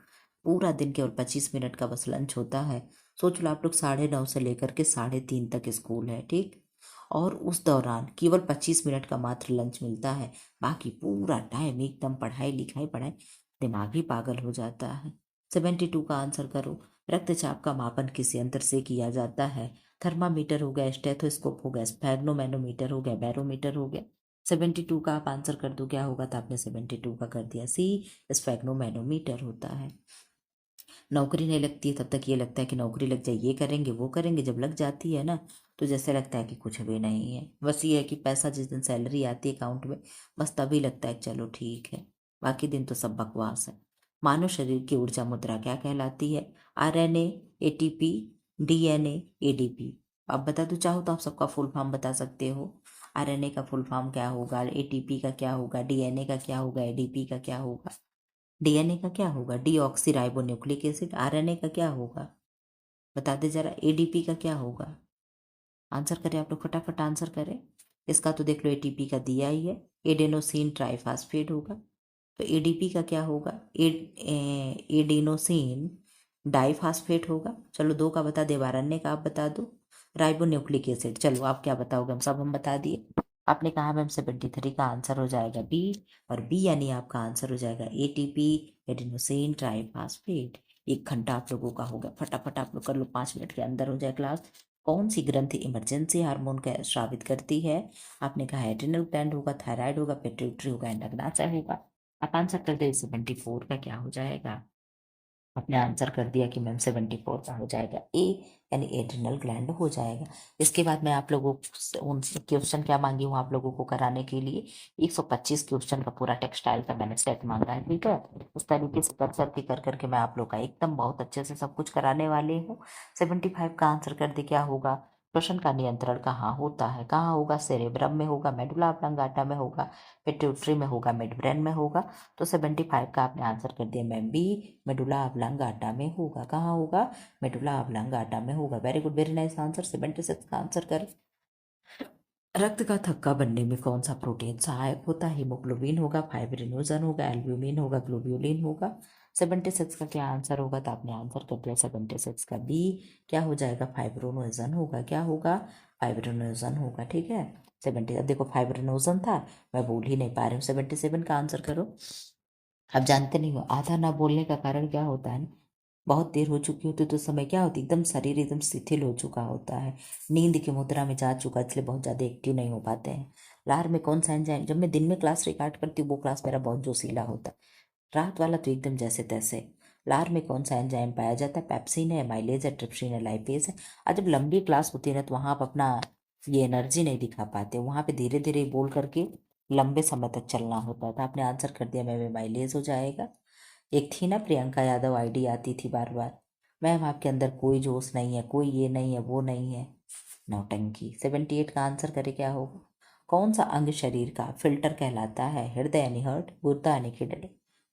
पूरा दिन केवल 25 मिनट का बस लंच होता है। सोच लो आप लोग 9:30 से लेकर के 3:30 तक स्कूल है। ठीक, और उस दौरान केवल 25 मिनट का मात्र लंच मिलता है। बाकी पूरा टाइम एकदम पढ़ाई लिखाई पढ़ाई, दिमाग ही पागल हो जाता है। 72 का आंसर करो। रक्तचाप का मापन किस यंत्र से किया जाता है? थर्मामीटर हो गया, स्टेथोस्कोप हो गया, स्फैग्नोमेनोमीटर हो गया, बैरोमीटर हो गया। 72 का आप आंसर कर दो क्या होगा? तो आपने 72 का कर दिया सी, स्फैग्नोमेनोमीटर होता है। नौकरी नहीं लगती है तब तक ये लगता है कि नौकरी लग जाए, ये करेंगे वो करेंगे। जब लग जाती है ना तो जैसे लगता है कि कुछ भी नहीं है। बस ये है कि पैसा जिस दिन सैलरी आती है अकाउंट में, बस तभी लगता है चलो ठीक है। बाकी दिन तो सब बकवास है। मानव शरीर की ऊर्जा मुद्रा क्या कहलाती है? RNA, ATP, DNA, ADP। आप बता दो चाहो तो आप सबका फुल फॉर्म बता सकते हो। आरएनए का फुल फॉर्म क्या होगा, एटीपी का क्या होगा, डीएनए का क्या होगा, एडीपी का क्या होगा, डीएनए का क्या होगा, deoxy ribo nucleic acid, RNA का क्या होगा, बता दे जरा, एडीपी का क्या होगा। आंसर करें आप लोग, फटाफट आंसर करें। इसका तो देख लो एटीपी का दिया ही है, एडेनोसिन ट्राइफास्फेट होगा। तो एडीपी का क्या होगा, एडेनोसिन डाइफास्फेट होगा। चलो दो का बता दे, आरएनए का आप बता दो, राइबोन्यूक्लिक एसिड। चलो आप क्या बताओगे, हम बता दिए। आपने कहा मैम 73 का आंसर हो जाएगा बी, और बी यानी आपका आंसर हो जाएगा एटीपी, एडेनोसिन ट्राइफास्फेट। 1 घंटा आप लोगों का होगा, फटाफट आप लोग कर लो, 5 मिनट के अंदर हो जाए क्लास। कौन सी ग्रंथि इमरजेंसी हार्मोन का स्रावित करती है? आपने कहा एड्रिनल ग्लैंड होगा, थायराइड होगा, पिट्यूटरी होगा, एंड अग्नाशय होगा। आप आंसर कर दे, 74 का क्या हो जाएगा? आपने आंसर कर दिया कि मैम 74 का हो जाएगा ए, यानी एड्रिनल ग्लैंड हो जाएगा। इसके बाद मैं आप लोगों से उनसे क्वेश्चन क्या मांगी हूँ आप लोगों को कराने के लिए, 125 क्वेश्चन का पूरा टेक्सटाइल का मैंने सेट मांगा है, ठीक है। उस तरीके से कर करके मैं आप लोग का एकदम बहुत अच्छे से सब कुछ कराने वाली हूँ। 75 का आंसर कर दे, क्या होगा? श्वसन का नियंत्रण कहाँ होता है? कहाँ होगा? सेरेब्रम में होगा, मेडुला ऑब्लंगाटा में होगा, पिट्यूटरी में होगा, मिड ब्रेन में होगा। तो 75 का आपने आंसर कर दिया मैम बी, मेडुला ऑब्लंगाटा में होगा। कहाँ होगा? मेडुला ऑब्लंगाटा में होगा। Very good, very nice answer. 76 का आंसर कर। रक्त का थक्का बनने में कौन सा प्रोटीन सहायक होता है? हीमोग्लोबिन होगा, फाइब्रिनोजन होगा, एल्ब्यूमिन होगा, ग्लोब्यूलिन होगा। 76 का क्या आंसर होगा? तो आपने आंसर कर दिया 76 का बी, क्या हो जाएगा? फाइब्रोनोजन होगा। क्या होगा? फाइब्रोनोजन होगा, ठीक है। 70, अब देखो फाइब्रोनोजन था, मैं बोल ही नहीं पा रही हूँ। 77 का आंसर करो। आप जानते नहीं हो, आधा ना बोलने का कारण क्या होता है? बहुत देर हो चुकी होती तो समय क्या होती, एकदम शरीर एकदम शिथिल हो चुका होता है, नींद की मुद्रा में जा चुका, इसलिए बहुत ज़्यादा एक्टिव नहीं हो पाते हैं। लार में कौन सा एंजाइम, जब मैं दिन में क्लास रिकॉर्ड करती हूँ वो क्लास मेरा बहुत जोशीला होता है, रात वाला तो एकदम जैसे तैसे। लार में कौन सा एंजाइम पाया जाता है? पेप्सिन है, माइलेज है, ट्रिप्सिन है, लाइपेज है। और जब लंबी क्लास होती है ना, तो वहाँ आप अपना ये एनर्जी नहीं दिखा पाते, वहाँ पे धीरे धीरे बोल करके लंबे समय तक चलना होता था। आपने आंसर कर दिया मैम, माइलेज हो जाएगा। एक थी ना प्रियंका यादव, आईडी आती थी बार बार, मैम आपके अंदर कोई जोश नहीं है, कोई ये नहीं है, वो नहीं है, नौटंकी। 78 का आंसर करे, क्या होगा? कौन सा अंग शरीर का फिल्टर कहलाता है? हृदय यानी हार्ट, गुर्दा यानी किडनी,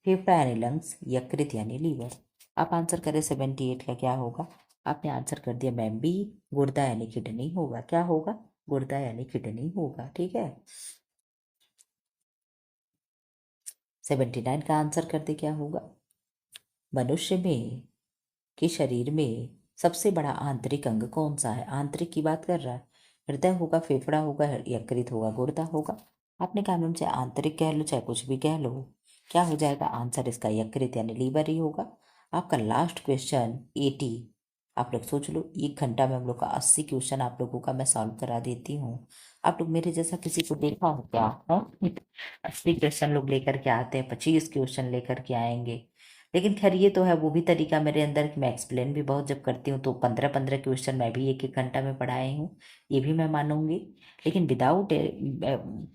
फेफड़ा यानी लंग्स, यकृत यानी लीवर। आप आंसर करें 78 का क्या होगा? आपने आंसर कर दिया मैम बी, गुर्दा यानी किडनी होगा। क्या होगा? गुर्दा यानी किडनी होगा, ठीक है। 79 का आंसर कर दे, क्या होगा? मनुष्य में के शरीर में सबसे बड़ा आंतरिक अंग कौन सा है? आंतरिक की बात कर रहा है, हृदय होगा, फेफड़ा होगा, यकृत होगा, गुर्दा होगा। आपने कहा मैम चाहे आंतरिक कह लो चाहे कुछ भी कह लो, क्या हो जाएगा आंसर इसका? यकृत यानी लीवर ही होगा। आपका लास्ट क्वेश्चन 80, आप लोग सोच लो, 1 घंटा में हम लोग का 80 क्वेश्चन आप लोगों का मैं सॉल्व करा देती हूँ। आप लोग मेरे जैसा किसी को देखा हो क्या? हाँ? 80 क्वेश्चन लोग लेकर के आते हैं, 25 क्वेश्चन लेकर के आएंगे। लेकिन खैर ये तो है, वो भी तरीका मेरे अंदर कि मैं एक्सप्लेन भी बहुत जब करती हूँ तो 15-15 क्वेश्चन मैं भी 1-1 घंटा में पढ़ाई हूँ, ये भी मैं मानूंगी। लेकिन विदाउट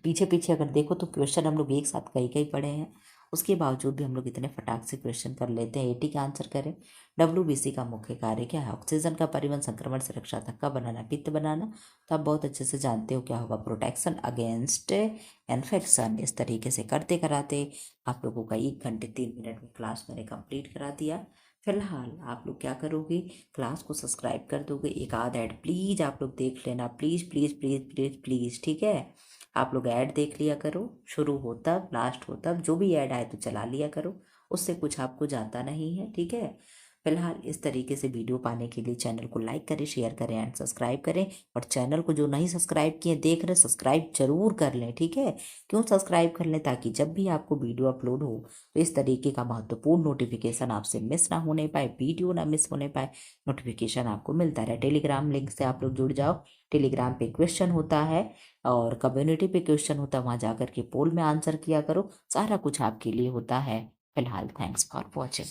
पीछे पीछे अगर देखो तो क्वेश्चन हम लोग एक साथ कई कई पढ़े हैं, उसके बावजूद भी हम लोग इतने फटाक से क्वेश्चन कर लेते हैं। 80 का आंसर करें। WBC का मुख्य कार्य क्या है? ऑक्सीजन का परिवहन, संक्रमण से रक्षा, थक्का बनाना, पित्त बनाना। तो आप बहुत अच्छे से जानते हो क्या होगा, प्रोटेक्शन अगेंस्ट इन्फेक्शन। इस तरीके से करते कराते आप लोगों का 1 घंटे 3 मिनट में क्लास मैंने कंप्लीट करा दिया। फिलहाल आप लोग क्या करोगे, क्लास को सब्सक्राइब कर दोगे, एक आध ऐड प्लीज़ आप लोग देख लेना, please please please please please, ठीक है। आप लोग ऐड देख लिया करो, शुरू हो तब लास्ट हो तब, जो भी ऐड आए तो चला लिया करो, उससे कुछ आपको जाता नहीं है, ठीक है। फिलहाल इस तरीके से वीडियो पाने के लिए चैनल को लाइक करें, शेयर करें एंड सब्सक्राइब करें। और चैनल को जो नहीं सब्सक्राइब किए देख रहे, सब्सक्राइब जरूर कर लें, ठीक है। क्यों सब्सक्राइब कर लें? ताकि जब भी आपको वीडियो अपलोड हो तो इस तरीके का महत्वपूर्ण नोटिफिकेशन आपसे मिस ना होने पाए, वीडियो ना मिस होने पाए, नोटिफिकेशन आपको मिलता रहे। टेलीग्राम लिंक से आप लोग जुड़ जाओ, टेलीग्राम पे क्वेश्चन होता है और कम्युनिटी पे क्वेश्चन होता है, वहाँ जाकर के पोल में आंसर किया करो, सारा कुछ आपके लिए होता है। फिलहाल थैंक्स फॉर वॉचिंग।